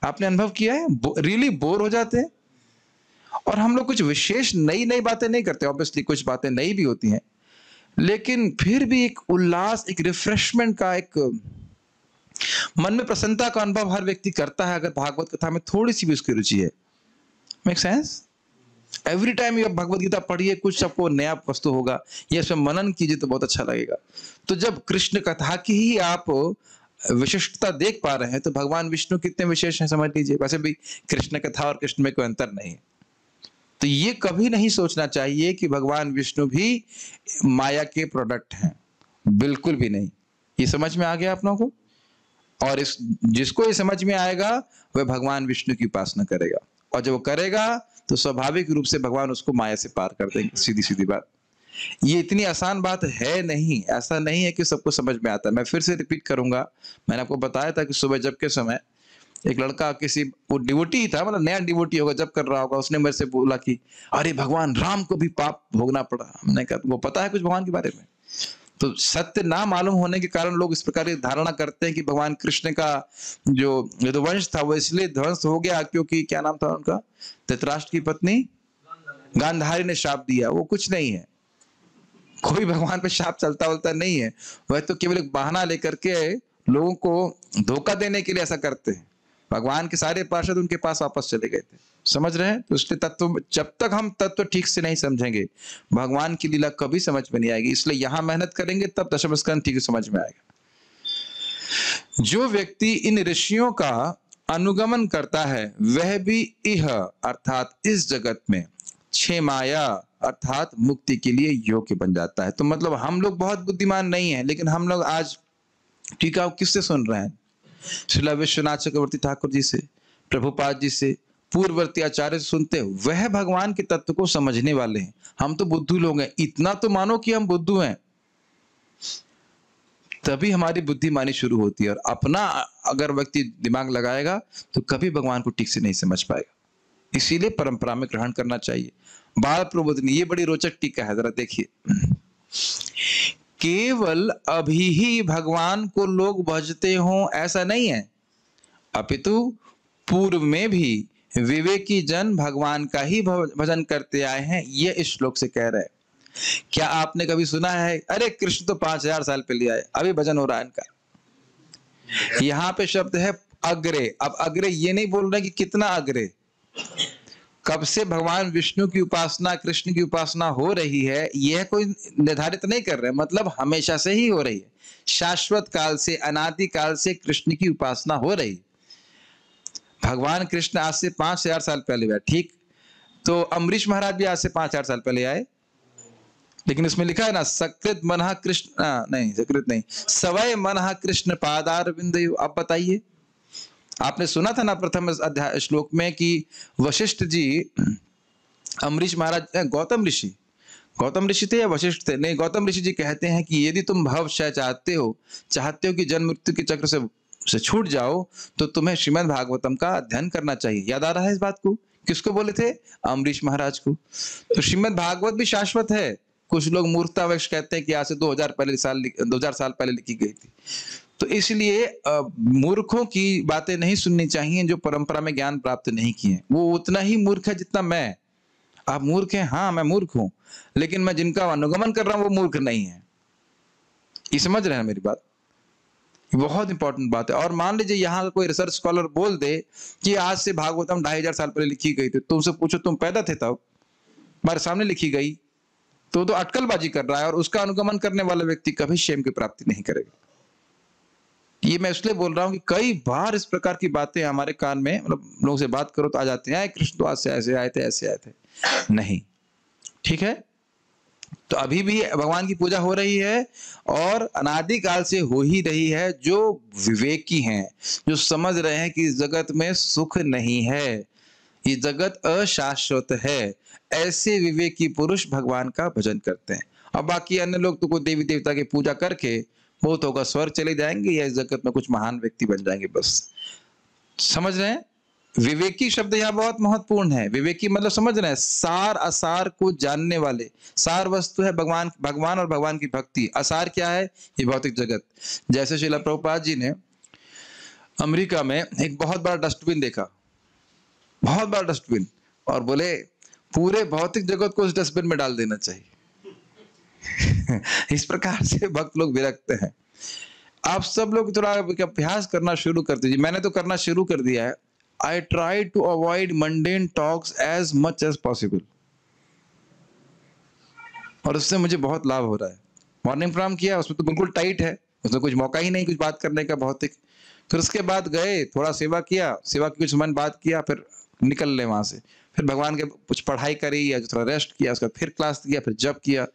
आपने अनुभव किया है? रियली बोर हो जाते हैं। और हम लोग कुछ विशेष नई बातें नहीं करते, ऑब्वियसली कुछ बातें नई भी होती हैं, लेकिन फिर भी एक उल्लास, एक रिफ्रेशमेंट का, एक मन में प्रसन्नता का अनुभव हर व्यक्ति करता है अगर भागवत कथा में थोड़ी सी भी उसकी रुचि है। Make sense? एवरी टाइम ये भगवत गीता पढ़िए, कुछ आपको नया वस्तु होगा, ये इसमें मनन कीजिए तो बहुत अच्छा लगेगा। तो जब कृष्ण कथा की ही आप विशिष्टता देख पा रहे हैं तो भगवान विष्णु कितने विशेष हैं समझ लीजिए। वैसे भी कृष्ण कथा और कृष्ण में कोई अंतर नहीं है। तो ये कभी नहीं सोचना चाहिए कि भगवान विष्णु भी माया के प्रोडक्ट हैं, बिल्कुल भी नहीं। ये समझ में आ गया आप लोगों को? और जिसको ये समझ में आएगा वह भगवान विष्णु की उपासना करेगा, और जब वो करेगा तो स्वाभाविक रूप से भगवान उसको माया से पार कर देंगे। सीधी सीधी बात। ये इतनी आसान बात है नहीं, ऐसा नहीं है कि सबको समझ में आता है। मैं फिर से रिपीट करूंगा, मैंने आपको बताया था कि सुबह जब के समय एक लड़का वो डिवोटी ही था, मतलब नया डिवोटी होगा, जब कर रहा होगा, उसने मेरे से बोला कि अरे भगवान राम को भी पाप भोगना पड़ा। हमने कहा वो पता है कुछ भगवान के बारे में? तो सत्य ना मालूम होने के कारण लोग इस प्रकार की धारणा करते हैं कि भगवान कृष्ण का जो यदुवंश था वो इसलिए ध्वंस हो गया क्योंकि क्या नाम था उनका, धृतराष्ट्र की पत्नी गांधारी ने शाप दिया। वो कुछ नहीं है, कोई भगवान पे शाप चलता नहीं है। वह तो केवल एक बहाना लेकर के लोगों को धोखा देने के लिए ऐसा करते हैं। भगवान के सारे पार्षद उनके पास वापस चले गए थे, समझ रहे हैं? तो इसलिए तत्व, जब तक हम तत्व ठीक से नहीं समझेंगे भगवान की लीला कभी समझ में नहीं आएगी। इसलिए यहां मेहनत करेंगे तब दशम स्कंद ठीक से समझ में आएगा। जो व्यक्ति इन ऋषियों का अनुगमन करता है वह भी इह अर्थात इस जगत में क्षेमाया अर्थात मुक्ति के लिए योग्य बन जाता है। तो मतलब हम लोग बहुत बुद्धिमान नहीं है, लेकिन हम लोग आज ठीक है किससे सुन रहे हैं? श्रीला विश्वनाथ चक्रवर्ती ठाकुर जी से, प्रभुपाद जी से, पूर्ववर्ती आचार्य से सुनते हैं। वह भगवान के तत्व को समझने वाले हैं। हम तो बुद्धू लोग हैं, इतना तो मानो कि हम बुद्धू हैं, तभी हमारी बुद्धिमानी शुरू होती है। और अपना अगर व्यक्ति दिमाग लगाएगा तो कभी भगवान को ठीक से नहीं समझ पाएगा। इसीलिए परंपरा में ग्रहण करना चाहिए। बाल प्रबोधिनी, ये बड़ी रोचक टीका है, जरा देखिए। केवल अभी ही भगवान को लोग भजते हों ऐसा नहीं है, अपितु पूर्व में भी विवेकी जन भगवान का ही भजन करते आए हैं। ये इस श्लोक से कह रहे हैं। क्या आपने कभी सुना है अरे कृष्ण तो 5000 साल पहले आए, अभी भजन हो रहा है इनका? यहाँ पे शब्द है अग्रे। अब अग्रे ये नहीं बोल रहे कि कितना अग्रे, कब से भगवान विष्णु की उपासना, कृष्ण की उपासना हो रही है यह कोई निर्धारित नहीं कर रहे, मतलब हमेशा से ही हो रही है। शाश्वत काल से, अनादि काल से कृष्ण की उपासना हो रही। भगवान कृष्ण आज से 5000 साल पहले आए, ठीक? तो अम्बरीश महाराज भी आज से 5000 साल पहले आए, लेकिन इसमें लिखा है ना सकृत मनः कृष्ण, नहीं सकृत नहीं, सवय मनः कृष्ण पादार विंदयो। अब बताइए, आपने सुना था ना प्रथम अध्याय श्लोक में कि वशिष्ठ जी अम्बरीश महाराज, गौतम ऋषि थे या वशिष्ठ थे? नहीं, गौतम ऋषि जी कहते हैं कि यदि तुम भवक्षय चाहते हो कि जन्म मृत्यु के चक्र से छूट जाओ, तो तुम्हें श्रीमद् भागवतम का अध्ययन करना चाहिए। याद आ रहा है इस बात को? किसको बोले थे? अम्बरीश महाराज को। तो श्रीमद् भागवत भी शाश्वत है। कुछ लोग मूर्खतावश कहते हैं कि आज से 2000 साल पहले लिखी गई थी। तो इसलिए मूर्खों की बातें नहीं सुननी चाहिए जो परंपरा में ज्ञान प्राप्त नहीं किए। वो उतना ही मूर्ख है जितना मैं। आप मूर्ख हैं? हाँ, मैं मूर्ख हूं, लेकिन मैं जिनका अनुगमन कर रहा हूं वो मूर्ख नहीं है। ये समझ रहे हैं मेरी बात? बहुत इंपॉर्टेंट बात है। और मान लीजिए यहाँ का कोई रिसर्च स्कॉलर बोल दे कि आज से भागवतम 2500 साल पहले लिखी गई थी, तो तुमसे पूछो तुम पैदा थे तब, हमारे सामने लिखी गई, तो अटकलबाजी कर रहा है। और उसका अनुगमन करने वाला व्यक्ति कभी क्षेम की प्राप्ति नहीं करेगा। ये मैं इसलिए बोल रहा हूँ कि कई बार इस प्रकार की बातें हमारे कान में, मतलब लोगों से बात करो तो आ जाते हैं, कृष्ण तो आज से ऐसे आए थे, ऐसे आए थे। नहीं, ठीक है। तो अभी भी भगवान की पूजा हो रही है और अनादिकाल से हो ही रही है। जो विवेकी हैं, जो समझ रहे हैं कि इस जगत में सुख नहीं है, ये जगत अशाश्वत है, ऐसे विवेकी पुरुष भगवान का भजन करते हैं। और बाकी अन्य लोग तो कोई देवी देवता की पूजा करके बहुत होगा स्वर्ग चले जाएंगे या इस जगत में कुछ महान व्यक्ति बन जाएंगे, बस। समझ रहे हैं? विवेकी शब्द यहाँ बहुत महत्वपूर्ण है। विवेकी मतलब समझ रहे हैं, सार असार को जानने वाले। सार वस्तु है भगवान और भगवान की भक्ति। असार क्या है? ये भौतिक जगत। जैसे श्रील प्रभुपाद जी ने अमेरिका में एक बहुत बड़ा डस्टबिन देखा, बहुत बड़ा डस्टबिन, और बोले पूरे भौतिक जगत को उस डस्टबिन में डाल देना चाहिए। इस प्रकार से भक्त लोग विरक्त हैं। आप सब लोग थोड़ा अभ्यास करना शुरू कर दीजिए। मैंने तो करना शुरू कर दिया है। I try to avoid mundane talks as much as possible, और उससे मुझे बहुत लाभ हो रहा है। मॉर्निंग प्रोग्राम किया, उसमें तो बिल्कुल टाइट है, उसमें कुछ मौका ही नहीं कुछ बात करने का भौतिक। फिर उसके बाद गए, थोड़ा सेवा किया, सेवा की कुछ मन बात किया, फिर निकल ले वहां से। फिर भगवान के कुछ पढ़ाई करी या थोड़ा रेस्ट किया, उसका फिर क्लास किया, फिर जब किया।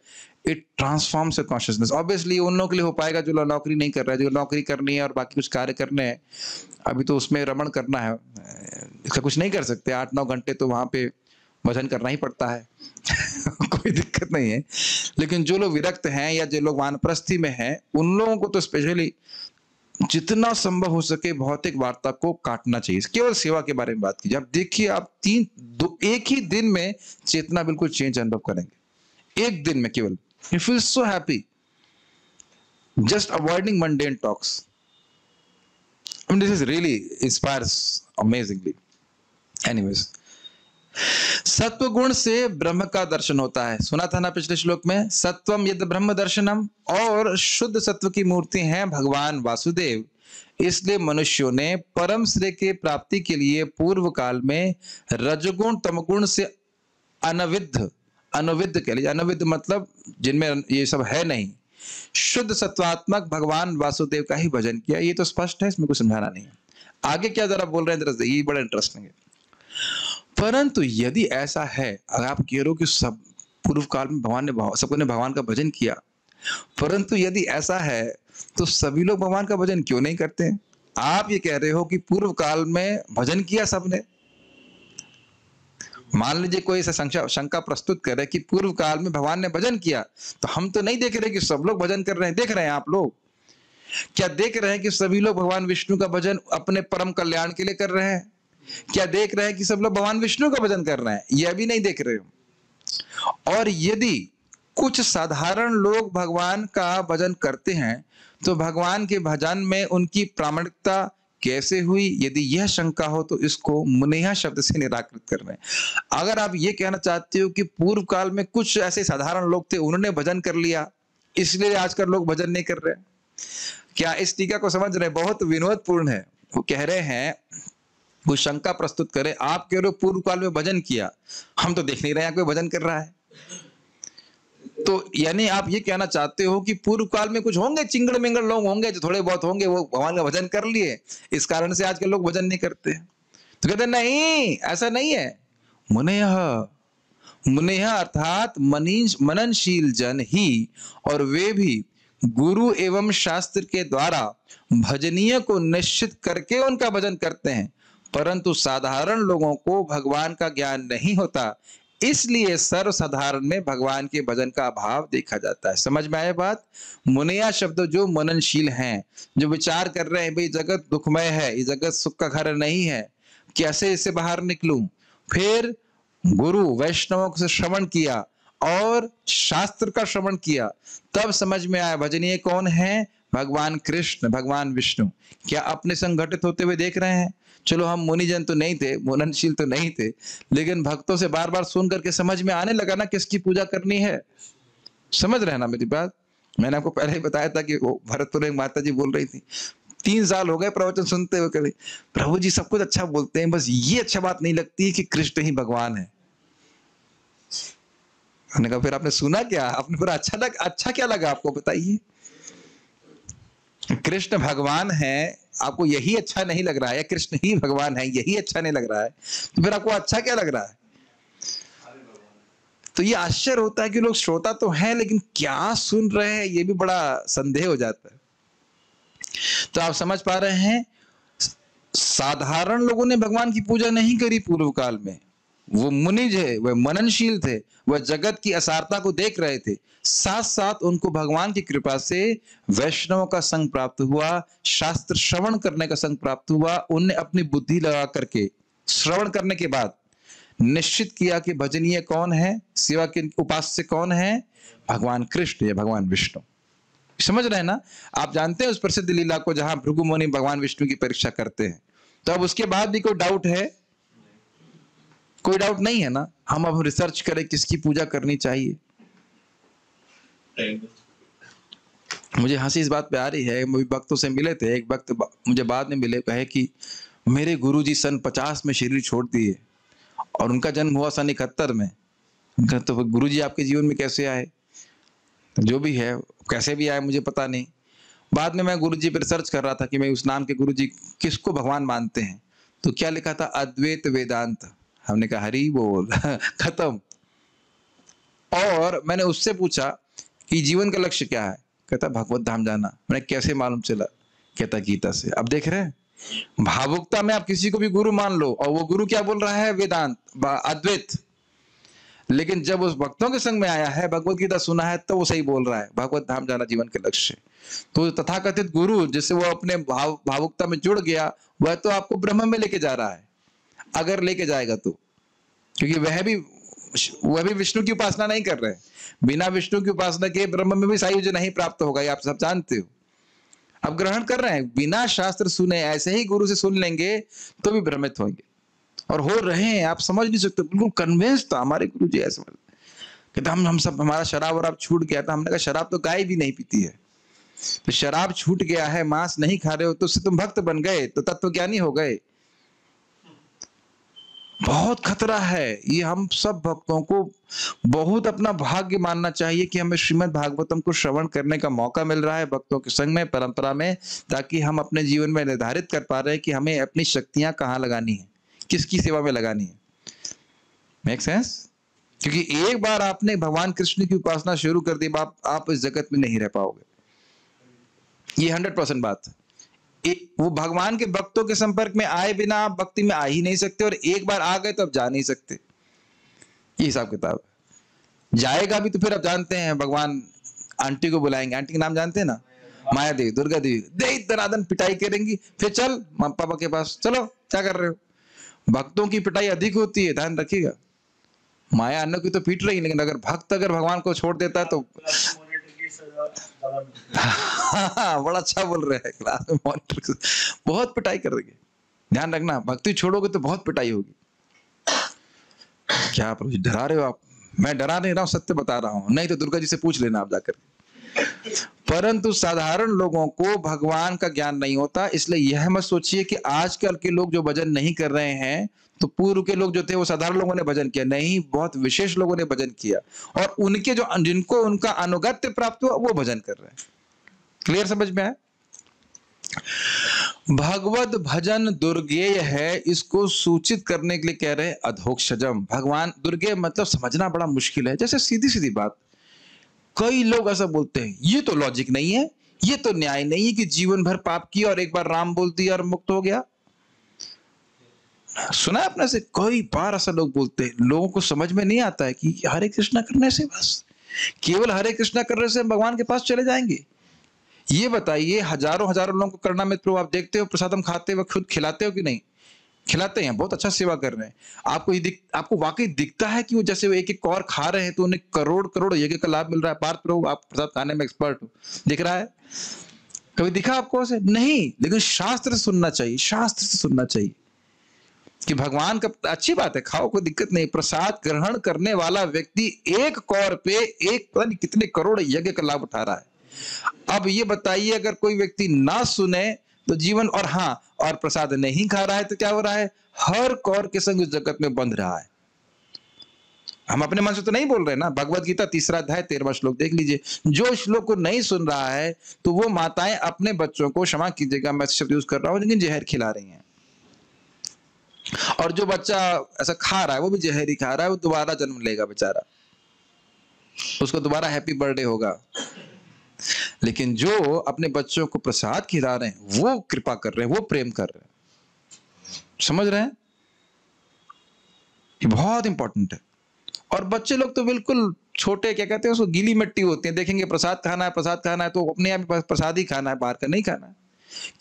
It transforms consciousness. ऑब्वियसली उन लोगों के लिए हो पाएगा जो नौकरी नहीं कर रहा है, जो नौकरी करनी है और बाकी कुछ कार्य करने हैं, अभी तो उसमें रमण करना है, इसका कुछ नहीं कर सकते। 8-9 घंटे तो वहां पे भजन करना ही पड़ता है। कोई दिक्कत नहीं है। लेकिन जो लोग विरक्त हैं या जो लोग वानप्रस्थी में हैं, उन लोगों को तो स्पेशली जितना संभव हो सके भौतिक वार्ता को काटना चाहिए। केवल सेवा के बारे में बात कीजिए। आप देखिए, आप एक ही दिन में चेतना बिल्कुल चेंज अनुभव करेंगे। एक दिन में केवल you feel so happy just avoiding mundane talks. I mean, this is really inspires amazingly. Anyways, सत्व गुण से ब्रह्म का दर्शन होता है। सुना था ना पिछले श्लोक में, सत्वम यद ब्रह्म दर्शनम। और शुद्ध सत्व की मूर्ति हैं भगवान वासुदेव। इसलिए मनुष्यों ने परम श्रेय के प्राप्ति के लिए पूर्व काल में रजगुण तमगुण से अनुविद्ध कह लीजिए, अनुविद्ध मतलब जिनमें ये सब है नहीं, शुद्ध सत्वात्मक भगवान वासुदेव का ही भजन किया। ये तो स्पष्ट है, इसमें कुछ समझाना नहीं है। आगे क्या जरा बोल रहे हैं, जरा ये बड़ा इंटरेस्टिंग है। परंतु यदि ऐसा है, अगर आप कह रहे हो कि सब पूर्व काल में सबको ने भगवान का भजन किया, परंतु यदि ऐसा है तो सभी लोग भगवान का भजन क्यों नहीं करते हैं? आप ये कह रहे हो कि पूर्व काल में भजन किया सबने। मान लीजिए कोई ऐसा शंका प्रस्तुत करे कि पूर्व काल में भगवान ने भजन किया, तो हम तो नहीं देख रहे कि सब लोग भजन कर रहे हैं। देख रहे हैं आप लोग? क्या देख रहे हैं कि सभी लोग भगवान विष्णु का भजन अपने परम कल्याण के लिए कर रहे हैं? क्या देख रहे हैं कि सब लोग भगवान विष्णु का भजन कर रहे हैं? यह भी नहीं देख रहे हो। और यदि कुछ साधारण लोग भगवान का भजन करते हैं तो भगवान के भजन में उनकी प्रामाणिकता कैसे हुई? यदि यह शंका हो तो इसको मुनेहा शब्द से निराकृत कर रहे हैं। अगर आप ये कहना चाहते हो कि पूर्व काल में कुछ ऐसे साधारण लोग थे, उन्होंने भजन कर लिया, इसलिए आजकल लोग भजन नहीं कर रहे, क्या इस टीका को समझ रहे हैं? बहुत विनोदपूर्ण है। वो कह रहे हैं, वो शंका प्रस्तुत करे, आप कह रहे हो पूर्व काल में भजन किया, हम तो देख नहीं रहे हैं कोई भजन कर रहा है। तो यानी आप ये कहना चाहते हो कि पूर्व काल में कुछ होंगे चिंगड़ मिंगड़ लोग होंगे, जो थोड़े बहुत होंगे, वो भगवान का भजन कर लिए, इस कारण से आजकल लोग भजन नहीं करते। तो कहते नहीं, ऐसा नहीं है। मुनेह अर्थात मननशील जन ही, और वे भी गुरु एवं शास्त्र के द्वारा भजनीय को निश्चित करके उनका भजन करते हैं, परंतु साधारण लोगों को भगवान का ज्ञान नहीं होता, इसलिए सर्वसाधारण में भगवान के भजन का अभाव देखा जाता है। समझ में आया बात? मुनिया शब्द जो मननशील हैं, जो विचार कर रहे हैं भाई जगत दुखमय है, ये जगत सुख का घर नहीं है, कैसे इससे बाहर निकलूं। फिर गुरु वैष्णवों से श्रवण किया और शास्त्र का श्रवण किया, तब समझ में आया भजनीय कौन है? भगवान कृष्ण, भगवान विष्णु। क्या अपने संगठित होते हुए देख रहे हैं? चलो हम मुनिजन तो नहीं थे, मुननशील तो नहीं थे, लेकिन भक्तों से बार बार सुन करके समझ में आने लगा ना किसकी पूजा करनी है। समझ रहे हैं ना मेरी बात? मैंने आपको पहले ही बताया था कि वो भरतपुर में माता जी बोल रही थी, 3 साल हो गए प्रवचन सुनते हुए, कभी प्रभु जी सब कुछ अच्छा बोलते हैं, बस ये अच्छा बात नहीं लगती है कि कृष्ण ही भगवान है। मैंने कहा फिर आपने सुना क्या? आपने फिर अच्छा क्या लगा आपको बताइए? कृष्ण भगवान है, आपको यही अच्छा नहीं लग रहा है, या कृष्ण ही भगवान है यही अच्छा नहीं लग रहा है, तो फिर आपको अच्छा क्या लग रहा है? तो ये आश्चर्य होता है कि लोग श्रोता तो हैं लेकिन क्या सुन रहे हैं ये भी बड़ा संदेह हो जाता है। तो आप समझ पा रहे हैं, साधारण लोगों ने भगवान की पूजा नहीं करी पूर्व काल में। वो मुनिज है, वह मननशील थे, वह जगत की असारता को देख रहे थे, साथ साथ उनको भगवान की कृपा से वैष्णवों का संग प्राप्त हुआ, शास्त्र श्रवण करने का संग प्राप्त हुआ। उनने अपनी बुद्धि लगा करके श्रवण करने के बाद निश्चित किया कि भजनीय कौन है, सेवा के उपास्य कौन है? भगवान कृष्ण या भगवान विष्णु। समझ रहे हैं ना? आप जानते हैं उस प्रसिद्ध लीला को जहां भृगु मुनि भगवान विष्णु की परीक्षा करते हैं, तो अब उसके बाद भी कोई डाउट है? कोई डाउट नहीं है ना? हम अब रिसर्च करें किसकी पूजा करनी चाहिए। मुझे हंसी इस बात पे आ रही है, मुझे भक्तों से मिले थे, एक भक्त मुझे बाद में मिले, कहे कि मेरे गुरुजी सन 50 में शरीर छोड़ दिए और उनका जन्म हुआ सन 71 में। उनका तो गुरुजी आपके जीवन में कैसे आए? जो भी है, कैसे भी आए मुझे पता नहीं। बाद में मैं गुरुजी पर रिसर्च कर रहा था कि मैं उस नाम के गुरुजी किसको भगवान मानते हैं, तो क्या लिखा था? अद्वैत वेदांत। हमने कहा हरी बोल खत्म। और मैंने उससे पूछा कि जीवन का लक्ष्य क्या है? कहता भगवत धाम जाना। मैंने कैसे मालूम चला? कहता गीता से। अब देख रहे हैं, भावुकता में आप किसी को भी गुरु मान लो और वो गुरु क्या बोल रहा है? वेदांत, अद्वैत। लेकिन जब उस भक्तों के संग में आया है, भगवत गीता सुना है, तो वो सही बोल रहा है, भगवत धाम जाना जीवन के लक्ष्य। तो तथाकथित गुरु जिससे वो अपने भावुकता में जुड़ गया, वह तो आपको ब्रह्म में लेके जा रहा है, अगर लेके जाएगा तो। क्योंकि वह भी विष्णु की उपासना नहीं कर रहे हैं। बिना विष्णु की उपासना के ब्रह्म में भी सायुज्य नहीं प्राप्त होगा, ये आप सब जानते हो। अब ग्रहण कर रहे हैं, बिना शास्त्र सुने ऐसे ही गुरु से सुन लेंगे तो भी भ्रमित होंगे, और हो रहे हैं। आप समझ नहीं सकते, बिल्कुल कन्विंस था हमारे गुरु जी ऐसे कहते हम सब, हमारा शराब वराब छूट गया था। हमने कहा शराब तो गाय भी नहीं पीती है, तो शराब छूट गया है, मांस नहीं खा रहे हो, तो उससे तुम भक्त बन गए, तो तत्वज्ञानी हो गए। बहुत खतरा है ये। हम सब भक्तों को बहुत अपना भाग्य मानना चाहिए कि हमें श्रीमद् भागवतम को श्रवण करने का मौका मिल रहा है भक्तों के संग में, परंपरा में, ताकि हम अपने जीवन में निर्धारित कर पा रहे हैं कि हमें अपनी शक्तियां कहाँ लगानी है, किसकी सेवा में लगानी है। Make sense? क्योंकि एक बार आपने भगवान कृष्ण की उपासना शुरू कर दी, आप इस जगत में नहीं रह पाओगे। ये 100% बात है। वो भगवान के भक्तों के संपर्क में आए बिना आप भक्ति में आ ही नहीं सकते, और एक बार आ गए तो अब जा नहीं सकते। ये हिसाब किताब है। जाएगा भी तो फिर अब जानते हैं, भगवान आंटी को बुलाएंगे, आंटी का नाम जानते हैं ना, माया देवी, दुर्गा देवी, दे दनादन पिटाई करेंगी, फिर चल पापा के पास, चलो क्या कर रहे हो। भक्तों की पिटाई अधिक होती है, ध्यान रखिएगा। माया अन्य की तो पीट रही, लेकिन अगर भक्त अगर भगवान को छोड़ देता है तो बड़ा अच्छा बोल रहे हैं, क्लास में मॉनिटर बहुत पिटाई कर रही है। ध्यान रखना, भक्ति छोड़ोगे तो बहुत पिटाई होगी। क्या प्रभु डरा रहे हो आप? मैं डरा नहीं रहा हूं, सत्य बता रहा हूं, नहीं तो दुर्गा जी से पूछ लेना आप जाकर। परंतु साधारण लोगों को भगवान का ज्ञान नहीं होता, इसलिए यह मत सोचिए कि आजकल के लोग जो भजन नहीं कर रहे हैं तो पूर्व के लोग जो थे वो साधारण लोगों ने भजन किया। नहीं, बहुत विशेष लोगों ने भजन किया, और उनके जो जिनको उनका अनुगत्य प्राप्त हुआ वो भजन कर रहे हैं। क्लियर समझ में आया? भगवत भजन दुर्गेय है, इसको सूचित करने के लिए कह रहे हैं अधोक्षजम। भगवान दुर्गेय मतलब समझना बड़ा मुश्किल है। जैसे सीधी सीधी बात, कई लोग ऐसा बोलते हैं, ये तो लॉजिक नहीं है, ये तो न्याय नहीं है कि जीवन भर पाप किया और एक बार राम बोल दिया और मुक्त हो गया। सुना है आपने से कई बार ऐसा लोग बोलते हैं, लोगों को समझ में नहीं आता है कि हरे कृष्णा करने से बस, केवल हरे कृष्णा करने से हम भगवान के पास चले जाएंगे। ये बताइए, हजारों हजारों लोगों को करना में प्रभु आप देखते हो प्रसादम खाते हुए खुद खिलाते हो कि नहीं? खिलाते हैं, बहुत अच्छा सेवा कर रहे हैं। आपको वाकई दिखता है कि वो जैसे वो एक एक कौर खा रहे हैं तो उन्हें करोड़ करोड़ यज्ञ का लाभ मिल रहा है? पार्थ प्रभु आप प्रसाद खाने में एक्सपर्ट हो, दिख रहा है? कभी दिखा आपको ऐसे? नहीं। लेकिन शास्त्र से सुनना चाहिए, शास्त्र से सुनना चाहिए कि भगवान का, अच्छी बात है, खाओ, कोई दिक्कत नहीं। प्रसाद ग्रहण करने वाला व्यक्ति एक कौर पे एक पता नहीं कितने करोड़ यज्ञ का लाभ उठा रहा है। अब ये बताइए, अगर कोई व्यक्ति ना सुने तो जीवन, और हाँ, और प्रसाद नहीं खा रहा है तो क्या हो रहा है? हर कौर के संग इस जगत में बंध रहा है। हम अपने मन से तो नहीं बोल रहे ना। भगवत गीता 3 अध्याय 13वां श्लोक देख लीजिए। जो श्लोक को नहीं सुन रहा है तो वो माताएं अपने बच्चों को, क्षमा कीजिएगा मैं शब्द यूज कर रहा हूं, लेकिन जहर खिला रही हैं। और जो बच्चा ऐसा खा रहा है वो भी जहर ही खा रहा है, वो दोबारा जन्म लेगा बेचारा, उसको दोबारा हैप्पी बर्थडे होगा। लेकिन जो अपने बच्चों को प्रसाद खिला रहे हैं वो कृपा कर रहे हैं, वो प्रेम कर रहे हैं। समझ रहे हैं? ये बहुत इंपॉर्टेंट है। और बच्चे लोग तो बिल्कुल छोटे, क्या कहते हैं उसको, गीली मिट्टी होते हैं। देखेंगे प्रसाद खाना है, प्रसाद खाना है, तो अपने आप प्रसाद ही खाना है, बाहर का नहीं खाना है।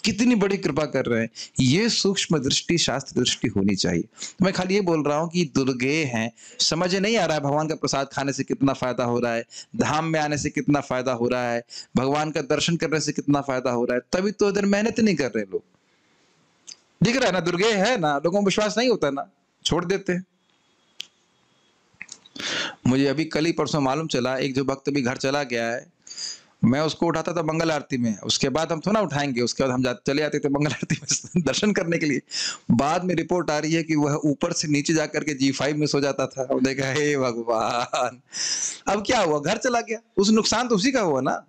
कितनी बड़ी कृपा कर रहे हैं। ये सूक्ष्म दृष्टि, शास्त्र दृष्टि होनी चाहिए। मैं खाली ये बोल रहा हूं कि दुर्गे हैं, समझ नहीं आ रहा है भगवान का प्रसाद खाने से कितना फायदा हो रहा है, धाम में आने से कितना फायदा हो रहा है, भगवान का दर्शन करने से कितना फायदा हो रहा है, तभी तो इधर मेहनत नहीं कर रहे लोग। दिख रहा है ना, दुर्गे है ना, लोगों को विश्वास नहीं होता ना, छोड़ देते हैं। मुझे अभी कल ही परसों मालूम चला, एक जो भक्त भी घर चला गया है, मैं उसको उठाता था मंगल आरती में, उसके बाद हम थोड़ा उठाएंगे, उसके बाद हम चले जाते थे मंगल आरती में दर्शन करने के लिए। बाद में रिपोर्ट आ रही है कि वह ऊपर से नीचे जाकर के G5 में सो जाता था। और देखा, हे भगवान, अब क्या हुआ? घर चला गया, उस नुकसान तो उसी का हुआ ना।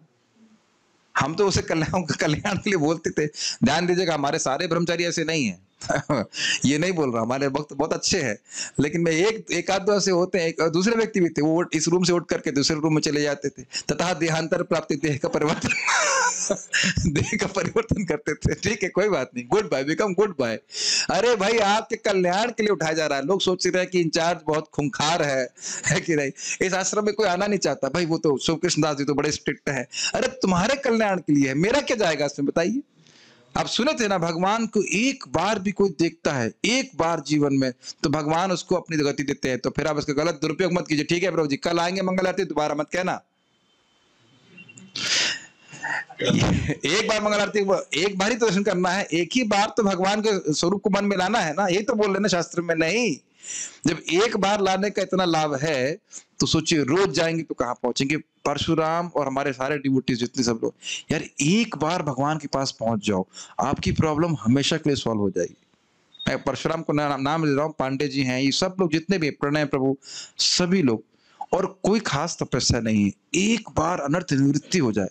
हम तो उसे कल्याण के लिए बोलते थे। ध्यान दीजिएगा, हमारे सारे ब्रह्मचारी ऐसे नहीं है। ये नहीं बोल रहा, हमारे भक्त बहुत अच्छे हैं, लेकिन मैं एक आध दो ऐसे होते हैं। एक दूसरे व्यक्ति भी थे, वो इस रूम से उठ करके दूसरे रूम में चले जाते थे, तथा देहांतर प्राप्ति, देह का परिवर्तन देह का परिवर्तन करते थे। ठीक है, कोई बात नहीं, good bye, become good bye. अरे भाई, आपके कल्याण के लिए उठाया जा रहा है। लोग सोच रहे हैं कि इंचार्ज बहुत खूंखार है कि नहीं, इस आश्रम में कोई आना नहीं चाहता। भाई वो तो शिव कृष्ण दास जी तो बड़े स्ट्रिक्ट है। अरे तुम्हारे कल्याण के लिए है, मेरा क्या जाएगा इसमें, बताइए। आप सुने थे ना, भगवान को एक बार भी कोई देखता है, एक बार जीवन में, तो भगवान उसको अपनी गति देते हैं। तो फिर आप इसका गलत दुरुपयोग मत कीजिए। ठीक है प्रभु जी, कल आएंगे मंगल आरती, दोबारा मत कहना। एक बार मंगल आरती, एक बार ही तो दर्शन करना है, एक ही बार तो भगवान के स्वरूप को मन में लाना है ना। यही तो बोल रहे ना शास्त्र में। नहीं, जब एक बार लाने का इतना लाभ है तो सोचिए रोज जाएंगे तो कहां पहुंचेंगे। परशुराम और हमारे सारे डिवोटीज जितने सब लोग, यार एक बार भगवान के पास पहुंच जाओ, आपकी प्रॉब्लम हमेशा के लिए सॉल्व हो जाएगी। मैं परशुराम को नाम ले रहा हूँ, पांडे जी हैं, ये सब लोग जितने भी, प्रणय प्रभु, सभी लोग, और कोई खास तपस्या नहीं है, एक बार अनर्थ निवृत्ति हो जाए,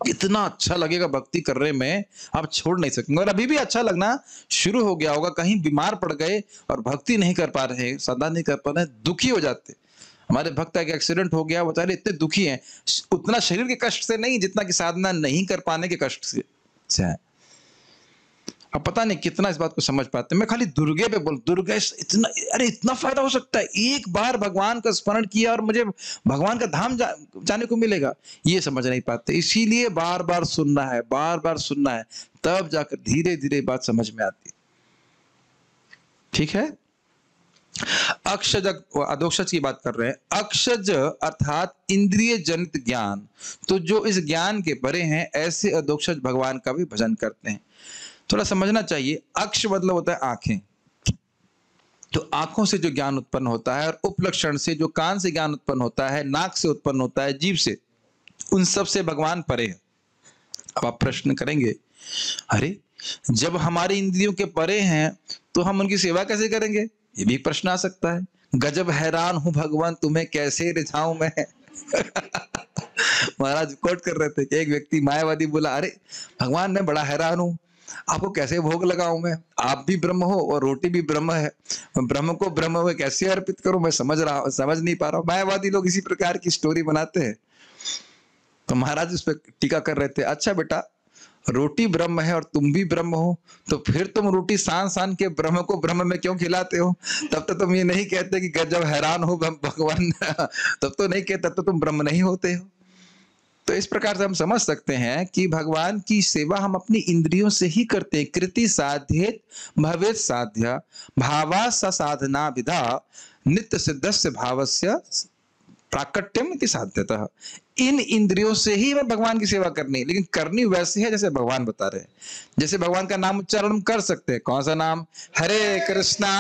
इतना अच्छा लगेगा भक्ति कर रहे में, आप छोड़ नहीं सकेंगे। और अभी भी अच्छा लगना शुरू हो गया होगा। कहीं बीमार पड़ गए और भक्ति नहीं कर पा रहे, सदा नहीं कर पा रहे, दुखी हो जाते। हमारे भक्त का एक्सीडेंट हो गया, बेचारे इतने दुखी हैं, उतना शरीर के कष्ट से नहीं जितना कि साधना नहीं कर पाने के कष्ट से है। अब पता नहीं कितना इस बात को समझ पाते। मैं खाली दुर्गे पे बोल, दुर्गे इतना, अरे इतना फायदा हो सकता है, एक बार भगवान का स्मरण किया और मुझे भगवान का धाम जाने को मिलेगा, ये समझ नहीं पाते। इसीलिए बार बार सुनना है, बार बार सुनना है, तब जाकर धीरे धीरे बात समझ में आती है। ठीक है। अक्षज, अधोक्षज की बात कर रहे हैं। अक्षज अर्थात इंद्रिय जनित ज्ञान, तो जो इस ज्ञान के परे हैं, ऐसे अधोक्षज भगवान का भी भजन करते हैं। थोड़ा समझना चाहिए, अक्ष मतलब होता है आंखें, तो आंखों से जो ज्ञान उत्पन्न होता है, और उपलक्षण से जो कान से ज्ञान उत्पन्न होता है, नाक से उत्पन्न होता है, जीभ से, उन सब से भगवान परे है। अब आप प्रश्न करेंगे, अरे जब हमारे इंद्रियों के परे हैं तो हम उनकी सेवा कैसे करेंगे? ये भी प्रश्न आ सकता है। गजब हैरान हूं भगवान, तुम्हें कैसे रिझाऊं मैं। महाराज कोट कर रहे थे कि एक व्यक्ति मायावादी बोला, अरे भगवान मैं बड़ा हैरान हूं, आपको कैसे भोग लगाऊं मैं, आप भी ब्रह्म हो और रोटी भी ब्रह्म है, ब्रह्म को ब्रह्म में कैसे अर्पित करूं, मैं समझ नहीं पा रहा हूं। मायावादी लोग इसी प्रकार की स्टोरी बनाते हैं। तो महाराज उस पर टीका कर रहे थे, अच्छा बेटा रोटी ब्रह्म है और तुम भी ब्रह्म हो, तो फिर तुम रोटी सान सान के ब्रह्म को ब्रह्म में क्यों खिलाते हो? तब तो तुम ये नहीं कहते कि जब हैरान हो भगवान तब तो नहीं कहते, तब तो तुम ब्रह्म नहीं होते हो। तो इस प्रकार से हम समझ सकते हैं कि भगवान की सेवा हम अपनी इंद्रियों से ही करते हैं। कृति साध्येत भवेत साध्या भावा स साधना विधा नित्य सिद्धस्य भावस्य प्राकट्यम इति साध्यतः। इन इंद्रियों से ही हमें भगवान की सेवा करनी है, लेकिन करनी वैसे है जैसे भगवान बता रहे हैं। जैसे भगवान का नाम उच्चारण हम कर सकते हैं। कौन सा नाम? हरे कृष्णा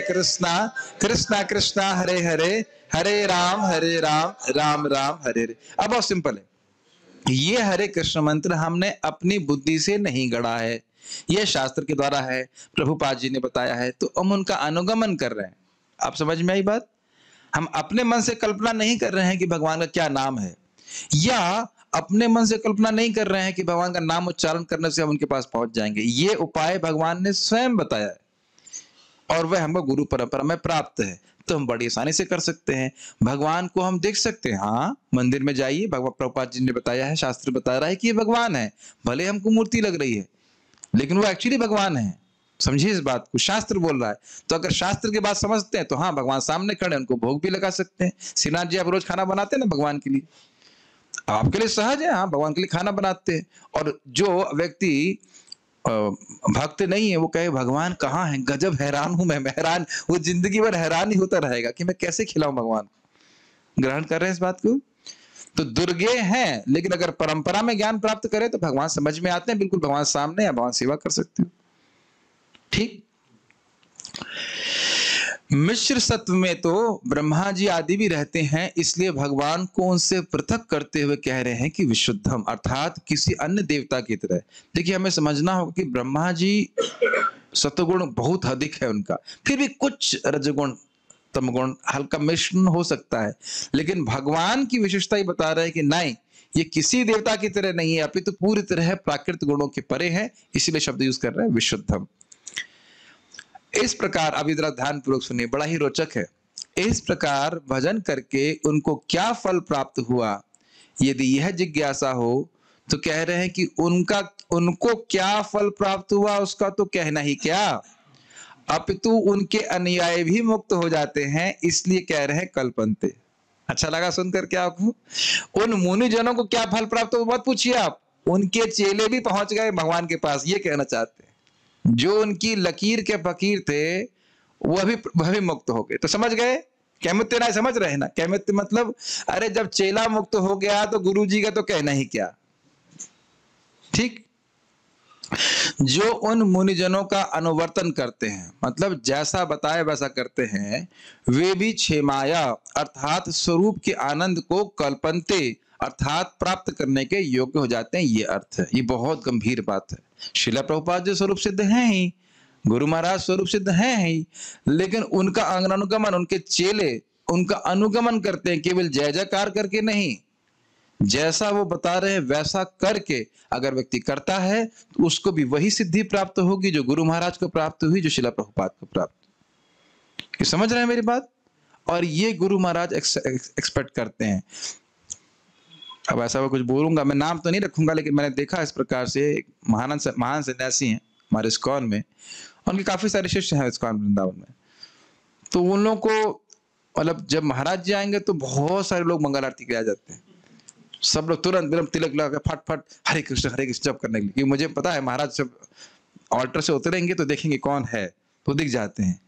कृष्णा कृष्णा हरे हरे, हरे राम राम राम हरे हरे। अब बहुत सिंपल है। ये हरे कृष्ण मंत्र हमने अपनी बुद्धि से नहीं गढ़ा है, यह शास्त्र के द्वारा है, प्रभुपाद जी ने बताया है, तो हम उनका अनुगमन कर रहे हैं। आप समझ में आई बात? हम अपने मन से कल्पना नहीं कर रहे हैं कि भगवान का क्या नाम है, या अपने मन से कल्पना नहीं कर रहे हैं कि भगवान का नाम उच्चारण करने से हम उनके पास पहुंच जाएंगे। ये उपाय भगवान ने स्वयं बताया है और वह हमको गुरु परंपरा में प्राप्त है, तो हम बड़ी आसानी से कर सकते हैं। भगवान को हम देख सकते हैं। हाँ, मंदिर में जाइए, भगवान प्रभुपाद जी ने बताया है, शास्त्र बता रहा है कि ये भगवान है। भले हमको मूर्ति लग रही है, लेकिन वो एक्चुअली भगवान है। समझिए इस बात को, शास्त्र बोल रहा है। तो अगर शास्त्र की बात समझते हैं तो हाँ, भगवान सामने खड़े, उनको भोग भी लगा सकते हैं। श्रीनाथ जी आप रोज खाना बनाते हैं ना भगवान के लिए, आपके लिए सहज है, हाँ, भगवान के लिए खाना बनाते हैं। और जो व्यक्ति भक्त नहीं है, वो कहे भगवान कहाँ है, गजब हैरान हूं मैं, हैरान, वो जिंदगी भर हैरान ही होता रहेगा कि मैं कैसे खिलाऊं भगवान को। ग्रहण कर रहे हैं इस बात को? तो दुर्गे हैं, लेकिन अगर परंपरा में ज्ञान प्राप्त करें तो भगवान समझ में आते हैं, बिल्कुल भगवान सामने है, भगवान सेवा कर सकते हो। ठीक। मिश्र सत्व में तो ब्रह्मा जी आदि भी रहते हैं, इसलिए भगवान को उनसे पृथक करते हुए कह रहे हैं कि विशुद्धम, अर्थात किसी अन्य देवता की तरह। देखिए, हमें समझना होगा कि ब्रह्मा जी सत्वगुण बहुत अधिक है उनका, फिर भी कुछ रजगुण तमगुण हल्का मिश्रण हो सकता है, लेकिन भगवान की विशेषता ही बता रहे हैं कि नहीं, ये किसी देवता की तरह नहीं है, अपितु पूरी तरह प्राकृत गुणों के परे है, इसीलिए शब्द यूज कर रहे हैं विशुद्धम। इस प्रकार, अब इधर ध्यान पूर्वक सुनिए, बड़ा ही रोचक है। इस प्रकार भजन करके उनको क्या फल प्राप्त हुआ, यदि यह जिज्ञासा हो तो कह रहे हैं कि उनको क्या फल प्राप्त हुआ उसका तो कहना ही क्या, अपितु उनके अनुयायी भी मुक्त हो जाते हैं, इसलिए कह रहे हैं कल्पन्ते। अच्छा लगा सुनकर क्या आपको? उन मुनि जनों को क्या फल प्राप्त हो मत पूछिए आप, उनके चेले भी पहुंच गए भगवान के पास, ये कहना चाहते हैं। जो उनकी लकीर के फकीर थे वह भी मुक्त हो गए। तो समझ गए कैमित्य? ना समझ रहे ना कैमित्य मतलब, अरे जब चेला मुक्त हो गया तो गुरु जी का तो कहना ही क्या। ठीक। जो उन मुनिजनों का अनुवर्तन करते हैं, मतलब जैसा बताए वैसा करते हैं, वे भी क्षेमाया अर्थात स्वरूप के आनंद को कल्पन्ते अर्थात प्राप्त करने के योग्य हो जाते हैं। ये अर्थ है। ये बहुत गंभीर बात है। शिला प्रभुपाद जो स्वरूप सिद्ध हैं ही, गुरु महाराज स्वरूप सिद्ध हैं ही, लेकिन उनका अनुगमन, उनके चेले उनका अनुगमन करते हैं, केवल जय जयकार करके नहीं, जैसा वो बता रहे हैं वैसा करके अगर व्यक्ति करता है तो उसको भी वही सिद्धि प्राप्त होगी जो गुरु महाराज को प्राप्त हुई, जो शिला प्रभुपाद को प्राप्त। समझ रहे हैं मेरी बात? और ये गुरु महाराज एक्सपेक्ट करते हैं। अब ऐसा मैं कुछ बोलूंगा, मैं नाम तो नहीं रखूंगा, लेकिन मैंने देखा इस प्रकार से महान सन्यासी हैं हमारे इस्कॉन में, उनके काफी सारे शिष्य हैं इस्कॉन वृंदावन में। तो उन लोगों को मतलब जब महाराज जी आएंगे तो बहुत सारे लोग मंगल आरती के आ जाते हैं, सब लोग तुरंत बिरम तिलक लगा फट फट हरे कृष्ण जप करने के लिए, क्योंकि मुझे पता है महाराज जब ऑल्टर से उतरेंगे तो देखेंगे कौन है तो दिख जाते हैं।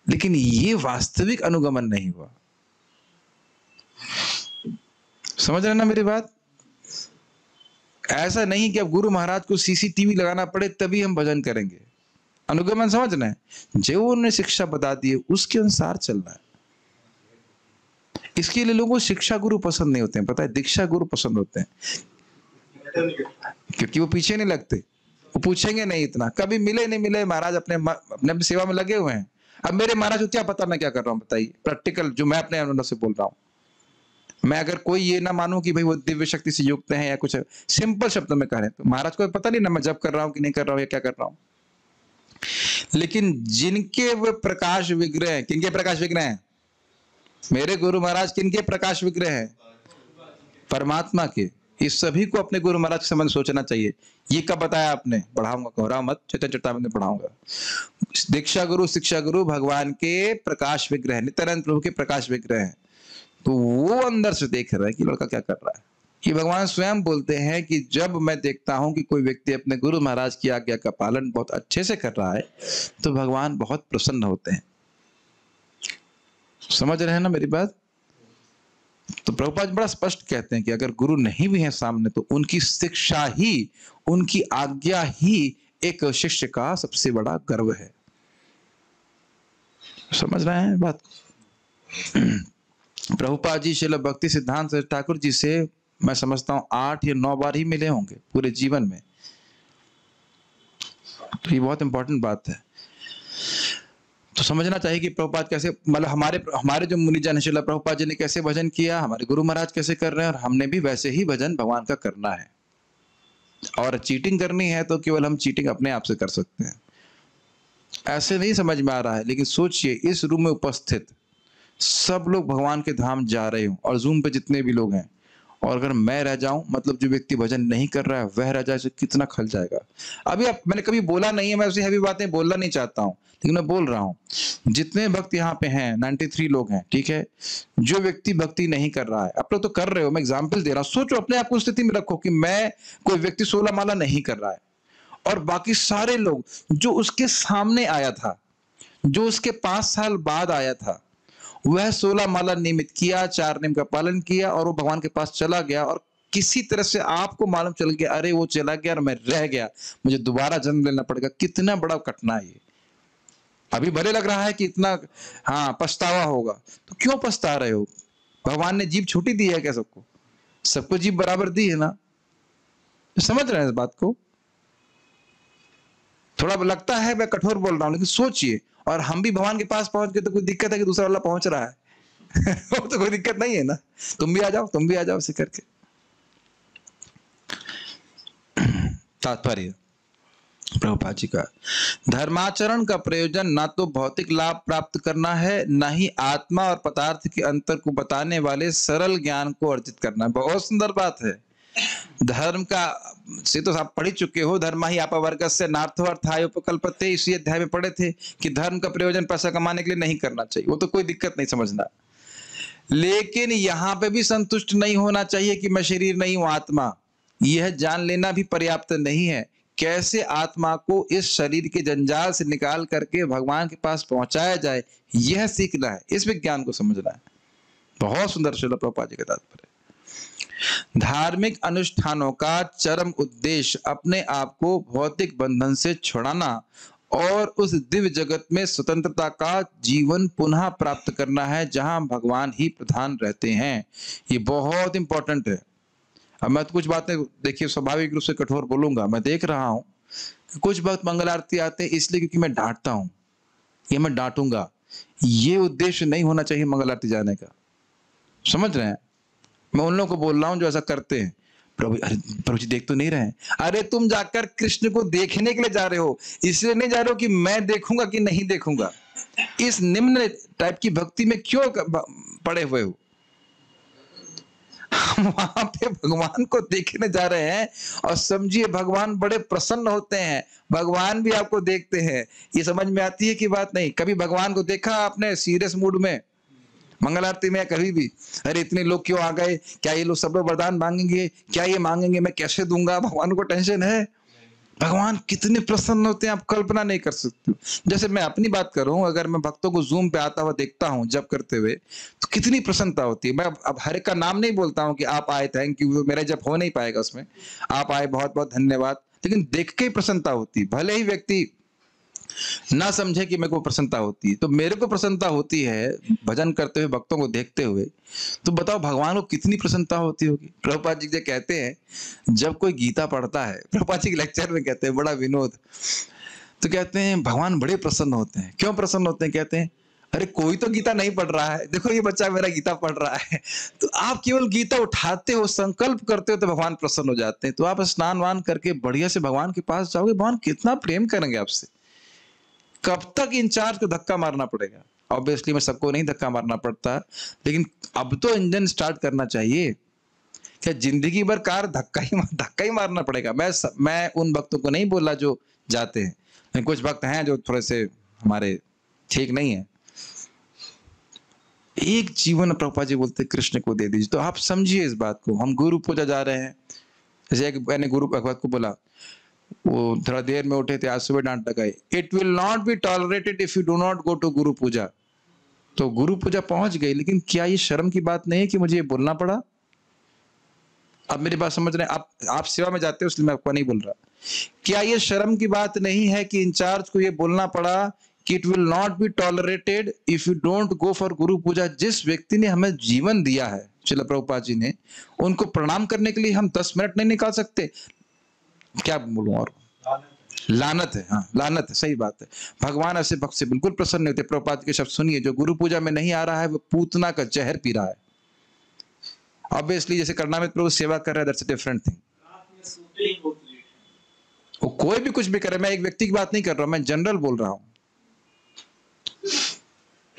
लेकिन ये वास्तविक अनुगमन नहीं हुआ। समझ रहे ना मेरी बात? ऐसा नहीं कि अब गुरु महाराज को सीसीटीवी लगाना पड़े तभी हम भजन करेंगे। अनुगमन समझना है, जो उन्होंने शिक्षा बता दी है उसके अनुसार चलना है। इसके लिए लोगों को शिक्षा गुरु पसंद नहीं होते हैं, पता है, दीक्षा गुरु पसंद होते हैं, क्योंकि वो पीछे नहीं लगते, वो पूछेंगे नहीं इतना, कभी मिले नहीं मिले, महाराज अपने सेवा में लगे हुए हैं। अब मेरे महाराज को क्या पता मैं क्या कर रहा हूँ, बताइए। प्रैक्टिकल जो मैं अपने अनुभव से बोल रहा हूँ, मैं अगर कोई ये ना मानूं कि भाई वो दिव्य शक्ति से युक्त हैं या कुछ सिंपल शब्द में करें, तो महाराज को पता नहीं ना मैं जब कर रहा हूं कि नहीं कर रहा हूं या क्या कर रहा हूं। लेकिन जिनके वो प्रकाश विग्रह हैं, किनके प्रकाश विग्रह हैं? मेरे गुरु महाराज किनके प्रकाश विग्रह हैं? परमात्मा के। इस सभी को अपने गुरु महाराज के संबंध सोचना चाहिए। ये कब बताया आपने? पढ़ाऊंगा, घबराओ मत, चैतन्य चरितामृत में पढ़ाऊंगा। दीक्षा गुरु, शिक्षा गुरु भगवान के प्रकाश विग्रह, नित्यानंद प्रभु के प्रकाश विग्रह हैं। तो वो अंदर से देख रहा है कि लड़का क्या कर रहा है। कि भगवान स्वयं बोलते हैं कि जब मैं देखता हूं कि कोई व्यक्ति अपने गुरु महाराज की आज्ञा का पालन बहुत अच्छे से कर रहा है तो भगवान बहुत प्रसन्न होते हैं। समझ रहे हैं ना मेरी बात? तो प्रभुपाद बड़ा स्पष्ट कहते हैं कि अगर गुरु नहीं भी है सामने तो उनकी शिक्षा ही, उनकी आज्ञा ही एक शिष्य का सबसे बड़ा गर्व है। समझ रहे हैं बात? प्रभुपाद जी श्रील भक्ति सिद्धांत ठाकुर जी से मैं समझता हूं 8 या 9 बार ही मिले होंगे पूरे जीवन में। तो ये बहुत इंपॉर्टेंट बात है। तो समझना चाहिए कि प्रभुपाद कैसे, मतलब हमारे जो मुनिजन श्रील प्रभुपाद जी ने कैसे भजन किया, हमारे गुरु महाराज कैसे कर रहे हैं, और हमने भी वैसे ही भजन भगवान का करना है। और चीटिंग करनी है तो केवल हम चीटिंग अपने आप से कर सकते हैं। ऐसे नहीं समझ में आ रहा है, लेकिन सोचिए इस रूम में उपस्थित सब लोग भगवान के धाम जा रहे हो और जूम पे जितने भी लोग हैं, और अगर मैं रह जाऊं, मतलब जो व्यक्ति भजन नहीं कर रहा है वह रह जाए, तो कितना खल जाएगा। अभी मैंने कभी बोला नहीं है, मैं ऐसी हैवी बातें बोलना नहीं चाहता हूं, लेकिन मैं बोल रहा हूं जितने भक्त यहाँ पे हैं 93 लोग हैं, ठीक है। जो व्यक्ति भक्ति नहीं कर रहा है, आप लोग तो कर रहे हो, मैं एग्जाम्पल दे रहा हूं। सोचो अपने आप को स्थिति में रखो कि मैं, कोई व्यक्ति 16 माला नहीं कर रहा है और बाकी सारे लोग, जो उसके सामने आया था, जो उसके 5 साल बाद आया था, वह 16 माला नियमित किया, 4 नियम का पालन किया और वो भगवान के पास चला गया, और किसी तरह से आपको मालूम चल गया अरे वो चला गया और मैं रह गया, मुझे दोबारा जन्म लेना पड़ेगा। कितना बड़ा घटना है ये। अभी भले लग रहा है कि इतना पछतावा होगा, तो क्यों पछता रहे हो? भगवान ने जीभ छोटी दी है क्या सबको? सबको जीभ बराबर दी है ना? समझ रहे हैं इस बात को? थोड़ा लगता है मैं कठोर बोल रहा हूं, लेकिन सोचिए, और हम भी भगवान के पास पहुंच गए तो कोई दिक्कत है कि दूसरा वाला पहुंच रहा है? वो तो कोई दिक्कत नहीं है ना। तुम भी आ जाओ, तुम भी आ जाओ, ऐसे करके। तात्पर्य प्रभुपाद जी का, धर्माचरण का प्रयोजन ना तो भौतिक लाभ प्राप्त करना है, ना ही आत्मा और पदार्थ के अंतर को बताने वाले सरल ज्ञान को अर्जित करना है। बहुत सुंदर बात है। धर्म का से तो आप पढ़ चुके हो, धर्म ही अपवर्गस्य नार्थो अर्थाय उपकल्पते, इसी अध्याय में पढ़े थे कि धर्म का प्रयोजन पैसा कमाने के लिए नहीं करना चाहिए, वो तो कोई दिक्कत नहीं समझना। लेकिन यहाँ पे भी संतुष्ट नहीं होना चाहिए कि मैं शरीर नहीं हूं, आत्मा। यह जान लेना भी पर्याप्त नहीं है। कैसे आत्मा को इस शरीर के जंजाल से निकाल करके भगवान के पास पहुंचाया जाए, यह सीखना है, इस विज्ञान को समझना है। बहुत सुंदर श्रील प्रभुपाद जी का तात्पर्य। धार्मिक अनुष्ठानों का चरम उद्देश्य अपने आप को भौतिक बंधन से छुड़ाना और उस दिव्य जगत में स्वतंत्रता का जीवन पुनः प्राप्त करना है जहां भगवान ही प्रधान रहते हैं। ये बहुत इंपॉर्टेंट है। अब मैं कुछ बातें, देखिए, स्वाभाविक रूप से कठोर बोलूंगा। मैं देख रहा हूं कि कुछ भक्त मंगल आरती आते हैं इसलिए क्योंकि मैं डांटता हूं, ये मैं डांटूंगा। ये उद्देश्य नहीं होना चाहिए मंगल आरती जाने का। समझ रहे हैं? मैं उन लोगों को बोल रहा हूं जो ऐसा करते हैं। प्रभु, अरे प्रभु जी देख तो नहीं रहे हैं। अरे तुम जाकर कृष्ण को देखने के लिए जा रहे हो, इसलिए नहीं जा रहे हो कि मैं देखूंगा कि नहीं देखूंगा। इस निम्न टाइप की भक्ति में क्यों पड़े हुए हो? वहां पे भगवान को देखने जा रहे हैं, और समझिए भगवान बड़े प्रसन्न होते हैं, भगवान भी आपको देखते हैं। ये समझ में आती है कि बात नहीं? कभी भगवान को देखा आपने सीरियस मूड में मंगल आरती में? कभी भी अरे इतने लोग क्यों आ गए, क्या ये लोग सब लोग वरदान मांगेंगे, क्या ये मांगेंगे, मैं कैसे दूंगा? भगवान को टेंशन है। भगवान कितने प्रसन्न होते हैं, आप कल्पना नहीं कर सकते। जैसे मैं अपनी बात करूं, अगर मैं भक्तों को जूम पे आता हुआ देखता हूं जप करते हुए, तो कितनी प्रसन्नता होती है। मैं अब हर एक का नाम नहीं बोलता हूं कि आप आए थैंक यू, मेरा जप हो नहीं पाएगा उसमें, आप आए बहुत बहुत धन्यवाद, लेकिन देख के ही प्रसन्नता होती है। भले ही व्यक्ति ना समझे कि मेरे को प्रसन्नता होती है, तो मेरे को प्रसन्नता होती है भजन करते हुए, भक्तों को देखते हुए। तो बताओ भगवान को कितनी प्रसन्नता होती होगी। प्रभुपाद जी कहते हैं, जब कोई गीता पढ़ता है, प्रभुपाद जी के लेक्चर में कहते हैं, बड़ा विनोद, तो कहते हैं भगवान बड़े प्रसन्न होते हैं। क्यों प्रसन्न होते हैं? कहते हैं अरे कोई तो गीता नहीं पढ़ रहा है, देखो ये बच्चा मेरा गीता पढ़ रहा है। तो आप केवल गीता उठाते हो, संकल्प करते हो, तो भगवान प्रसन्न हो जाते हैं। तो आप स्नान वान करके बढ़िया से भगवान के पास जाओगे, भगवान कितना प्रेम करेंगे आपसे। कब तक इंचार्ज को धक्का मारना पड़ेगा? ऑब्वियसली मैं सबको नहीं धक्का मारना पड़ता, लेकिन अब तो इंजन स्टार्ट करना चाहिए। क्या जिंदगी भर कार धक्का ही मारना पड़ेगा? मैं उन भक्तों को नहीं बोला जो जाते हैं, लेकिन कुछ भक्त हैं जो थोड़े से हमारे ठीक नहीं है। एक जीवन प्रभुपाद जी बोलते कृष्ण को दे दीजिए। तो आप समझिए इस बात को। हम गुरु पूजा जा रहे हैं, जैसे एक मैंने गुरु भगवत को बोला, वो थोड़ा देर में उठे थे, आज सुबह डांट लगाई, it will not be tolerated if you do not go to guru puja. तो गुरु पूजा पहुंच गई, लेकिन क्या ये शर्म की बात नहीं है कि मुझे ये बोलना पड़ा? अब मेरी बात समझ रहे हैं आप सेवा में जाते हो इसलिए मैं आपको नहीं बोल रहा। क्या ये शर्म की बात नहीं है कि इंचार्ज को ये बोलना पड़ा कि it will not be tolerated if you don't go for गुरु पूजा? जिस व्यक्ति ने हमें जीवन दिया है, श्रील प्रभुपाद जी ने, उनको प्रणाम करने के लिए हम 10 मिनट नहीं निकाल सकते? क्या बोलूं और? लानत है। हाँ, लानत है, सही बात है। भगवान ऐसे भक्त से बिल्कुल प्रसन्न नहीं होते। प्रभुपाद के शब्द सुनिए, जो गुरु पूजा में नहीं आ रहा है वो पूतना का जहर पी रहा है। ऑब्वियसली जैसे करणामृत प्रभु सेवा कर रहा है, दैट्स अ डिफरेंट थिंग। वो कोई भी कुछ भी करे, मैं एक व्यक्ति की बात नहीं कर रहा हूं, मैं जनरल बोल रहा हूं।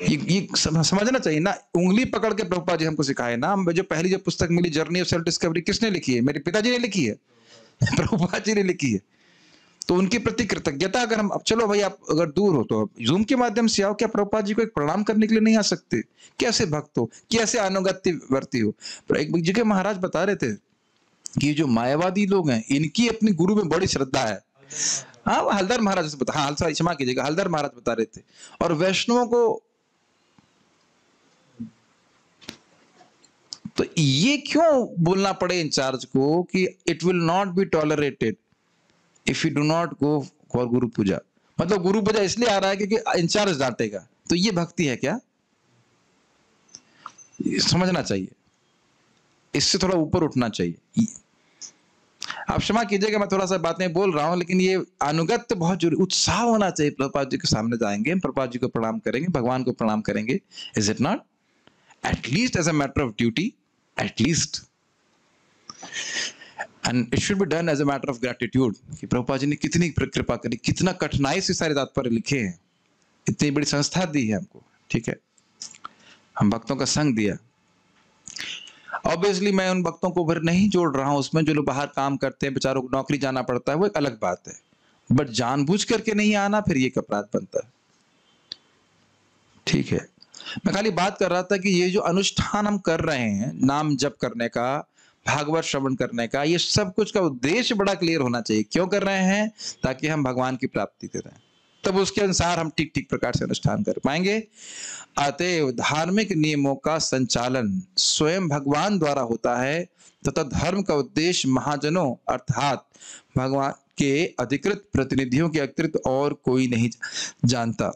ये समझना चाहिए ना। उंगली पकड़ के प्रभुपाद जी हमको सिखाए ना। जो पहली जो पुस्तक मिली जर्नी ऑफ सेल्फ डिस्कवरी, किसने लिखी है? मेरे पिताजी ने लिखी है, प्रभुपाद जी ने लिखी है। तो उनके प्रति कृतज्ञता अगर हम, अब चलो भाई आप अगर दूर हो तो जूम के माध्यम से आओ, क्या प्रभुपाद जी को एक प्रणाम करने के लिए नहीं आ सकते? कैसे भक्त हो, कैसे अनुगत्य वर्ती हो? एक जगह महाराज बता रहे थे कि जो मायावादी लोग हैं इनकी अपनी गुरु में बड़ी श्रद्धा है। हाँ, हलदर महाराज से बता, हाँ क्षमा कीजिएगा, हलदर महाराज बता रहे थे। और वैष्णवों को तो ये क्यों बोलना पड़े इंचार्ज को कि it will not be tolerated if you do not go for गुरु पूजा? मतलब गुरु पूजा इसलिए आ रहा है क्योंकि इंचार्ज डांटेगा। तो ये भक्ति है क्या? समझना चाहिए, इससे थोड़ा ऊपर उठना चाहिए। आप क्षमा कीजिएगा मैं थोड़ा सा बातें बोल रहा हूं, लेकिन ये अनुगत्य बहुत जरूरी, उत्साह होना चाहिए। प्रभुपाद जी के सामने जाएंगे, प्रभुपाद जी को प्रणाम करेंगे, भगवान को प्रणाम करेंगे। Is it not? At least as a matter of duty, at least. And it should be done as a matter of gratitude कि प्रभुपाद जी ने कितनी कृपा करी, कितना कठिनाई से सारे तात्पर्य लिखे हैं, इतनी बड़ी संस्था दी है हमको, ठीक है, हम भक्तों का संग दिया। ऑब्वियसली मैं उन भक्तों को फिर नहीं जोड़ रहा हूं उसमें, जो लोग बाहर काम करते हैं, बेचारों को नौकरी जाना पड़ता है, वो एक अलग बात है। बट जानबूझ करके नहीं आना, फिर ये एक अपराध बनता है, ठीक है। मैं खाली बात कर रहा था कि ये जो अनुष्ठान हम कर रहे हैं, नाम जप करने का, भागवत श्रवण करने का, ये सब कुछ का उद्देश्य बड़ा क्लियर होना चाहिए। क्यों कर रहे हैं? ताकि हम भगवान की प्राप्ति करें, तब उसके अनुसार हम ठीक ठीक प्रकार से अनुष्ठान कर पाएंगे। अतएव धार्मिक नियमों का संचालन स्वयं भगवान द्वारा होता है तथा धर्म का उद्देश्य महाजनों अर्थात भगवान के अधिकृत प्रतिनिधियों के अतिरिक्त और कोई नहीं जानता।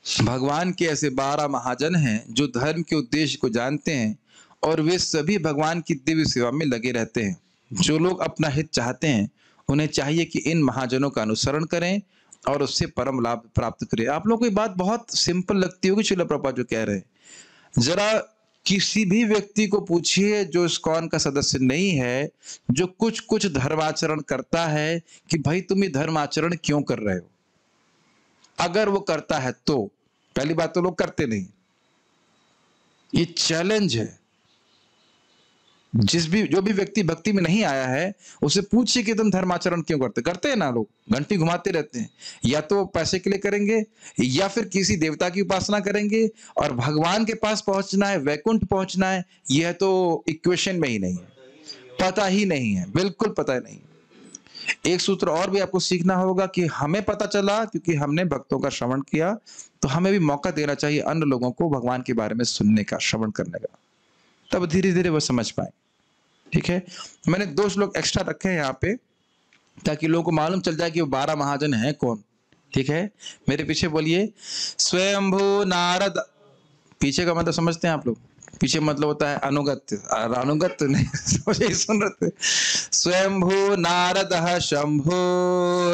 भगवान के ऐसे 12 महाजन हैं जो धर्म के उद्देश्य को जानते हैं और वे सभी भगवान की दिव्य सेवा में लगे रहते हैं। जो लोग अपना हित चाहते हैं उन्हें चाहिए कि इन महाजनों का अनुसरण करें और उससे परम लाभ प्राप्त करें। आप लोगों को ये बात बहुत सिंपल लगती होगी, श्रील प्रभुपाद जो कह रहे हैं। जरा किसी भी व्यक्ति को पूछिए जो इस्कॉन का सदस्य नहीं है, जो कुछ कुछ धर्माचरण करता है, कि भाई तुम ये धर्माचरण क्यों कर रहे हो? अगर वो करता है तो पहली बात तो लोग करते नहीं, ये चैलेंज है। जो भी व्यक्ति भक्ति में नहीं आया है उसे पूछिए कि तुम धर्माचरण क्यों करते हैं ना। लोग घंटी घुमाते रहते हैं, या तो पैसे के लिए करेंगे या फिर किसी देवता की उपासना करेंगे, और भगवान के पास पहुंचना है, वैकुंठ पहुंचना है, यह तो इक्वेशन में ही नहीं है, पता ही नहीं है, बिल्कुल पता नहीं। एक सूत्र और भी आपको सीखना होगा कि हमें पता चला क्योंकि हमने भक्तों का श्रवण किया, तो हमें भी मौका देना चाहिए अन्य लोगों को भगवान के बारे में सुनने का, श्रवण करने का, तब धीरे धीरे वो समझ पाए, ठीक है। मैंने 2 श्लोक एक्स्ट्रा रखे हैं यहाँ पे ताकि लोगों को मालूम चल जाए कि वो 12 महाजन हैं कौन, ठीक है। मेरे पीछे बोलिए, स्वयंभू नारद। पीछे का मतलब समझते हैं आप लोग? पीछे मतलब होता है अनुगत्य, अनुगत्य नहीं समझे, सुन रहे थे। स्वयंभू नारदः शंभु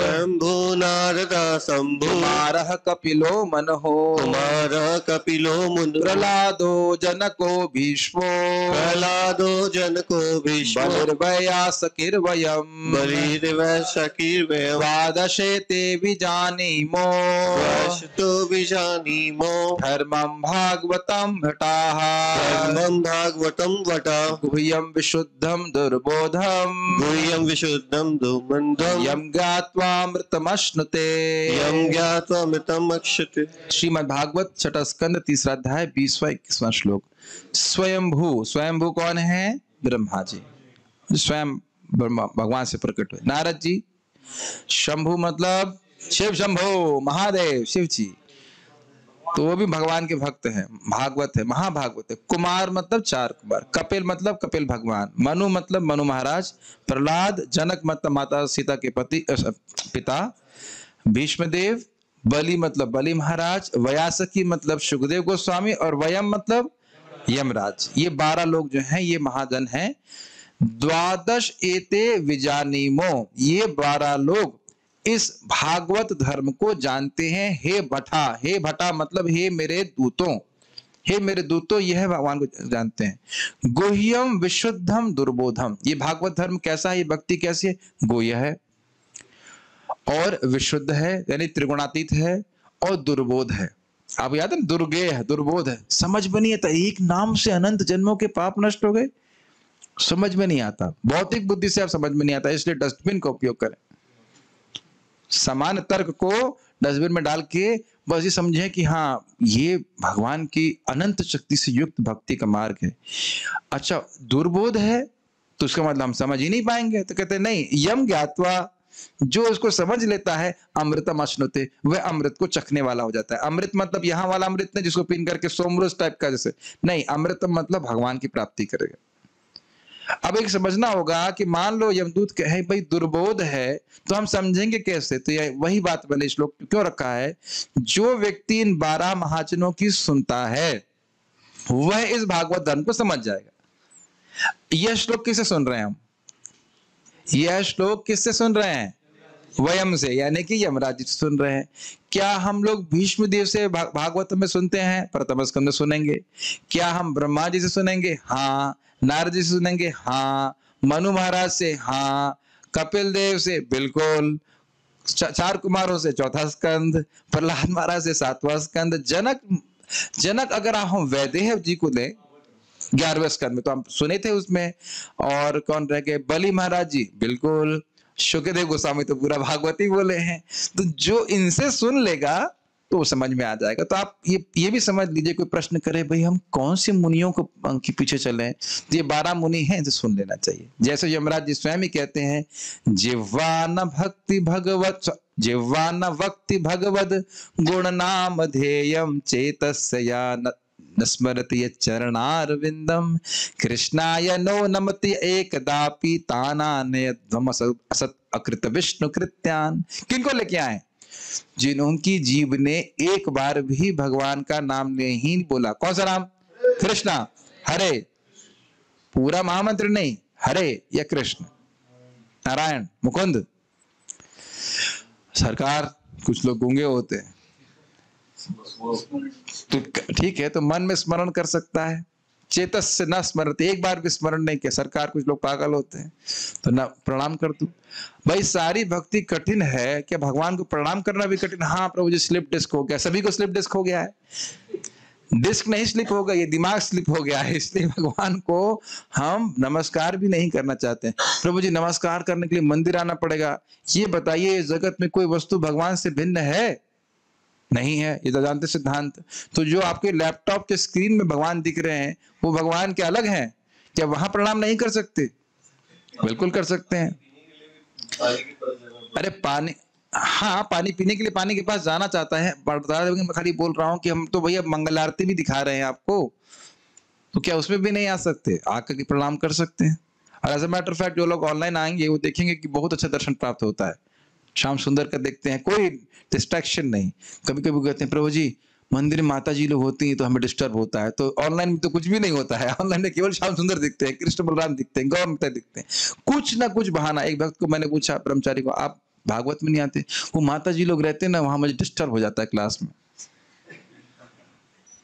शंभु नारद शंभु कुमारः कपिलो मनहो कुमार कपिलो मुनि प्रहलादो जनको भीष्मो प्रहलादो जनको भीष्मो बलिर्वयासकिर्वयम् बलिर्वशकीर्वयम् द्वादशे ते विजानीमो वशतो विजानीमो धर्मं भागवतं भटाः धर्मं भागवतं वटा गुह्यं विशुद्धं दुर्बोधम् गुह्यं विशुद्धं दुर्मन्धं यं ज्ञात्वामृतमश्नुते यं ज्ञात्वा अमृतम् अक्षते। श्रीमद् भागवत छठा स्कंद तीसरा अध्याय 20वां 21वां श्लोक। स्वयंभू, स्वयंभू कौन है? ब्रह्मा जी, स्वयं ब्रह्मा भगवान से प्रकट हुए। नारद जी। शंभू मतलब शिव शंभू, महादेव शिव जी, तो वो भी भगवान के भक्त हैं, भागवत है, महाभागवत है। कुमार मतलब चार कुमार, कपिल मतलब कपिल भगवान, मनु मतलब मनु महाराज, प्रहलाद, जनक मतलब माता सीता के पिता भीष्म देव, बलि मतलब बलि महाराज, व्यासकी मतलब सुखदेव गोस्वामी और वयम मतलब यमराज। ये 12 लोग जो हैं ये महाजन हैं। द्वादश एते विजानीमो, ये 12 लोग इस भागवत धर्म को जानते हैं। हे भटा, हे भटा मतलब हे मेरे दूतों, हे मेरे दूतों, यह भगवान को जानते हैं। गुह्यम विशुद्धम दुर्बोधम, ये भागवत धर्म कैसा है, ये भक्ति कैसी है? गुह्य है और विशुद्ध है, यानी त्रिगुणातीत है और दुर्बोध है। आप याद है ना, दुर्गेय है, दुर्बोध है। समझ में नहीं आता, एक नाम से अनंत जन्मों के पाप नष्ट हो गए, समझ में नहीं आता। भौतिक बुद्धि से आप समझ में नहीं आता, इसलिए डस्टबिन का उपयोग करें। समान तर्क को डस्टबिन में डाल के बस ये समझें कि हाँ ये भगवान की अनंत शक्ति से युक्त भक्ति का मार्ग है। अच्छा, दुर्बोध है तो उसका मतलब हम समझ ही नहीं पाएंगे। तो कहते नहीं, यम ज्ञात्वा, जो इसको समझ लेता है, अमृतम अश्नुते, वह अमृत को चखने वाला हो जाता है। अमृत मतलब यहाँ वाला अमृत नहीं जिसको पीन करके सोमरस टाइप का, जैसे नहीं, अमृतम मतलब भगवान की प्राप्ति करेगा। अब एक समझना होगा कि मान लो यमदूत कहे भाई दुर्बोध है, तो हम समझेंगे कैसे? तो ये वही बात मैंने श्लोक क्यों रखा है, जो व्यक्ति इन 12 महाजनों की सुनता है वह इस भागवत धर्म को समझ जाएगा। यह श्लोक किससे सुन रहे हैं हम? यह श्लोक किससे सुन रहे हैं? वयम से, यानी कि यमराज जी सुन रहे हैं। क्या हम लोग भीष्म देव से भागवत में सुनते हैं? प्रथम स्कंद में सुनेंगे। क्या हम ब्रह्मा जी से सुनेंगे? हाँ। नारद जी से सुनेंगे? हाँ। मनु महाराज से? हाँ। कपिल देव से? बिल्कुल। चार कुमारों से चौथा स्कंद, प्रहलाद महाराज से 7वां स्कंद, जनक अगर हम वैदेह जी को लें 11वें स्कंद में, तो हम सुने थे उसमें। और कौन रह गए? बलि महाराज जी, बिल्कुल। सुखदेव गोस्वामी तो पूरा भागवती बोले हैं। तो जो इनसे सुन लेगा तो समझ में आ जाएगा। तो आप ये भी समझ लीजिए, कोई प्रश्न करे भाई हम कौन से मुनियों के पीछे चले, तो ये 12 मुनि हैं, इनसे सुन लेना चाहिए। जैसे यमराज जी स्वयं ही कहते हैं, जिह्वा न वक्ति भगवद गुण नाम ध्येयम चेतस्या न स्मरति चरणारविंदम कृष्णाय नो नमति एकदापि तानान्यध्वम असत अकृत विष्णु कृत्यान। किनको लेके आए? जिन्होंकि जीव ने एक बार भी भगवान का नाम नहीं बोला। कौन सा नाम? कृष्णा, हरे, पूरा महामंत्र नहीं, हरे या कृष्ण, नारायण, मुकुंद। सरकार कुछ लोग गूंगे होते हैं, तो ठीक है, तो मन में स्मरण कर सकता है। चेतस से न स्मरते, एक बार भी स्मरण नहीं किया। सरकार कुछ लोग पागल होते हैं, तो ना प्रणाम कर दूं। भाई सारी भक्ति कठिन है, क्या भगवान को प्रणाम करना भी कठिन? हाँ प्रभु जी, स्लिप डिस्क हो गया, सभी को स्लिप डिस्क हो गया है। डिस्क नहीं स्लिप हो गया, ये दिमाग स्लिप हो गया है। इसलिए भगवान को हम नमस्कार भी नहीं करना चाहते हैं। प्रभु जी नमस्कार करने के लिए मंदिर आना पड़ेगा। ये बताइए, जगत में कोई वस्तु भगवान से भिन्न है? नहीं है, ये तो जानते सिद्धांत। तो जो आपके लैपटॉप के स्क्रीन में भगवान दिख रहे हैं वो भगवान के अलग हैं, क्या वहां प्रणाम नहीं कर सकते? बिल्कुल कर सकते हैं। अरे पानी, हाँ पानी पीने के लिए पानी के पास जाना चाहता है, बता देंगे। मैं खाली बोल रहा हूँ कि हम तो भैया मंगल आरती भी दिखा रहे हैं आपको, तो क्या उसमें भी नहीं आ सकते? आकर के प्रणाम कर सकते हैं। और एज अ मैटर फैक्ट जो लोग ऑनलाइन आएंगे वो देखेंगे कि बहुत अच्छा दर्शन प्राप्त होता है। श्याम सुंदर का देखते हैं, कोई डिस्ट्रैक्शन नहीं। कभी कभी कहते हैं प्रभु जी मंदिर में माता जी लोग होती हैं तो हमें डिस्टर्ब होता है, तो ऑनलाइन में तो कुछ भी नहीं होता है। ऑनलाइन में केवल श्याम सुंदर दिखते हैं, कृष्ण बलराम दिखते हैं, गौ माता दिखते हैं, कुछ ना कुछ बहाना। एक भक्त को मैंने पूछा, ब्रह्मचारी को, आप भागवत में नहीं आते? वो माता जी लोग रहते हैं ना वहां, मुझे डिस्टर्ब हो जाता है क्लास में।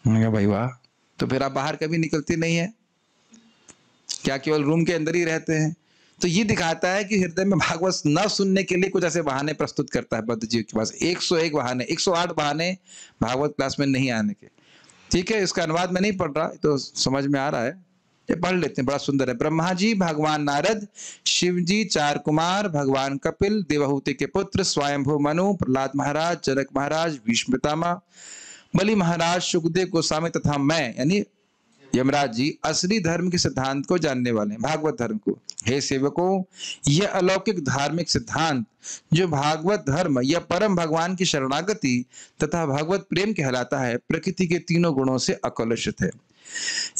मैंने कहा भाई वाह, तो फिर आप बाहर कभी निकलते नहीं है क्या, केवल रूम के अंदर ही रहते हैं? तो ये दिखाता है कि हृदय में भागवत न सुनने के लिए कुछ ऐसे बहाने प्रस्तुत करता है बद्ध जीव के पास। 101 बहाने, 108 बहाने भागवत क्लास में नहीं आने के। ठीक है, इसका अनुवाद मैं नहीं पढ़ रहा, तो समझ में आ रहा है, ये पढ़ लेते हैं, बड़ा सुंदर है। ब्रह्मा जी, भगवान नारद, शिव जी, 4 कुमार, भगवान कपिल, देवहूति के पुत्र स्वयंभू मनु, प्रहलाद महाराज, जनक महाराज, भीष्म पितामह, बलि महाराज, सुखदेव गोस्वामी तथा मैं यानी यमराज जी असली धर्म के सिद्धांत को जानने वाले हैं, भागवत धर्म को। हे सेवकों, यह अलौकिक धार्मिक सिद्धांत जो भागवत धर्म या परम भगवान की शरणागति तथा भागवत प्रेम कहलाता है, प्रकृति के तीनों गुणों से अकलुषित है।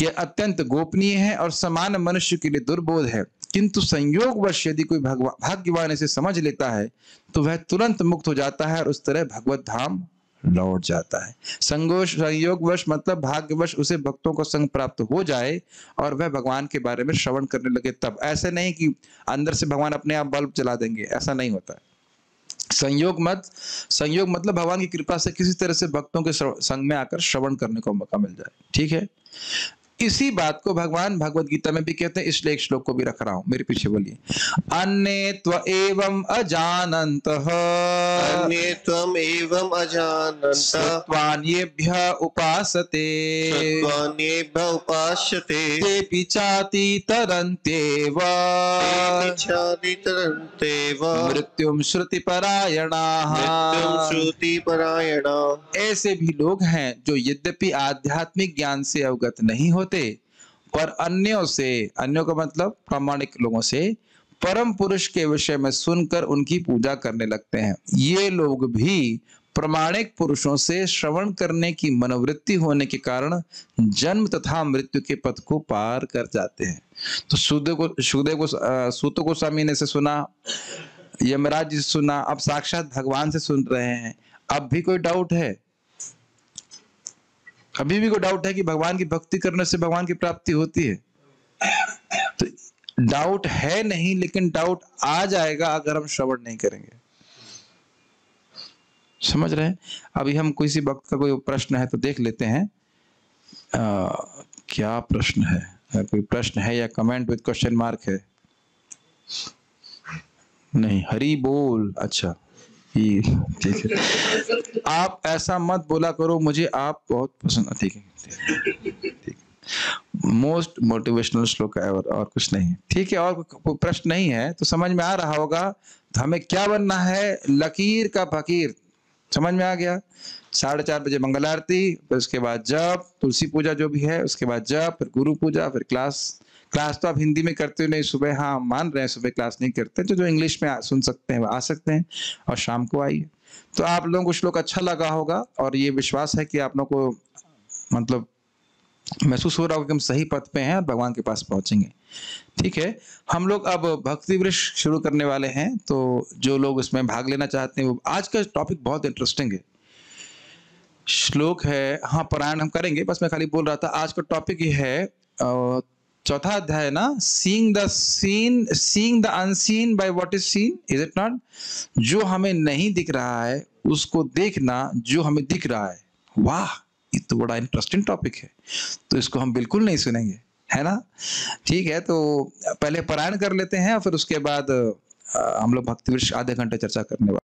यह अत्यंत गोपनीय है और समान मनुष्य के लिए दुर्बोध है, किंतु संयोगवश यदि कोई भाग्यवान इसे समझ लेता है तो वह तुरंत मुक्त हो जाता है और उस तरह भगवत धाम लौट जाता है। संयोगवश मतलब भाग्यवश उसे भक्तों को संग प्राप्त हो जाए और वह भगवान के बारे में श्रवण करने लगे तब। ऐसे नहीं कि अंदर से भगवान अपने आप बल्ब जला देंगे, ऐसा नहीं होता है। संयोग मतलब भगवान की कृपा से किसी तरह से भक्तों के संग में आकर श्रवण करने को मौका मिल जाए। ठीक है, इसी बात को भगवान भगवत गीता में भी कहते हैं, इसलिए एक श्लोक को भी रख रहा हूं, मेरे पीछे बोलिए। अन्ये त्व एवं अजानन्तः, अन्ये त्वम् एवम् अजानन्तः, सत्त्वान्येभ्यः उपासते, सत्त्वान्येभ्यः उपास्यते, तेऽपि चातितरन्त्येव, तेऽपि चातितरन्त्येव, मृत्युं श्रुतिपरायणाः। मृत्युं श्रुतिपरायणाः। ऐसे भी लोग हैं जो यद्यपि आध्यात्मिक ज्ञान से अवगत नहीं होते पर अन्यों से, अन्यों का मतलब प्रामाणिक लोगों से, परम पुरुष के विषय में सुनकर उनकी पूजा करने लगते हैं। ये लोग भी प्रामाणिक पुरुषों से श्रवण करने की मनोवृत्ति होने के कारण जन्म तथा मृत्यु के पथ को पार कर जाते हैं। तो सूत गोस्वामी ने से सुना, यमराज जी से सुना, अब साक्षात भगवान से सुन रहे हैं। अब भी कोई डाउट है? अभी भी कोई डाउट है कि भगवान की भक्ति करने से भगवान की प्राप्ति होती है? तो डाउट है नहीं, लेकिन डाउट आ जाएगा अगर हम श्रवण नहीं करेंगे। समझ रहे हैं? अभी हम किसी भक्त का कोई प्रश्न है तो देख लेते हैं। क्या प्रश्न है? अगर कोई प्रश्न है या कमेंट विद क्वेश्चन मार्क है? नहीं, हरि बोल। अच्छा, ठीक है। आप ऐसा मत बोला करो, मुझे आप बहुत पसंद। ठीक है, मोस्ट मोटिवेशनल श्लोक है और कुछ नहीं। ठीक है, और कोई प्रश्न नहीं है तो समझ में आ रहा होगा तो हमें क्या बनना है? लकीर का फकीर। समझ में आ गया? 4:30 बजे मंगल आरती, फिर उसके बाद जप, तुलसी पूजा जो भी है, उसके बाद जप, फिर गुरु पूजा, फिर क्लास तो आप हिंदी में करते हो नहीं, सुबह हाँ मान रहे हैं सुबह क्लास नहीं करते, जो इंग्लिश में सुन सकते हैं वो आ सकते हैं, और शाम को आइए। तो आप लोगों को श्लोक अच्छा लगा होगा और ये विश्वास है कि आप लोगों को मतलब महसूस हो रहा होगा कि हम सही पथ पे हैं और भगवान के पास पहुंचेंगे। ठीक है, हम लोग अब भक्ति वृक्ष शुरू करने वाले हैं, तो जो लोग इसमें भाग लेना चाहते हैं वो, आज का टॉपिक बहुत इंटरेस्टिंग है। श्लोक है, हाँ पारायण हम करेंगे, बस मैं खाली बोल रहा था। आज का टॉपिक ये है, चौथा अध्याय ना, seeing the unseen by what is seen, is it not? जो हमें नहीं दिख रहा है उसको देखना जो हमें दिख रहा है। वाह, ये तो बड़ा इंटरेस्टिंग टॉपिक है, तो इसको हम बिल्कुल नहीं सुनेंगे, है ना? ठीक है, तो पहले पारायण कर लेते हैं और फिर उसके बाद हम लोग भक्ति वृक्ष आधे घंटे चर्चा करने वाले।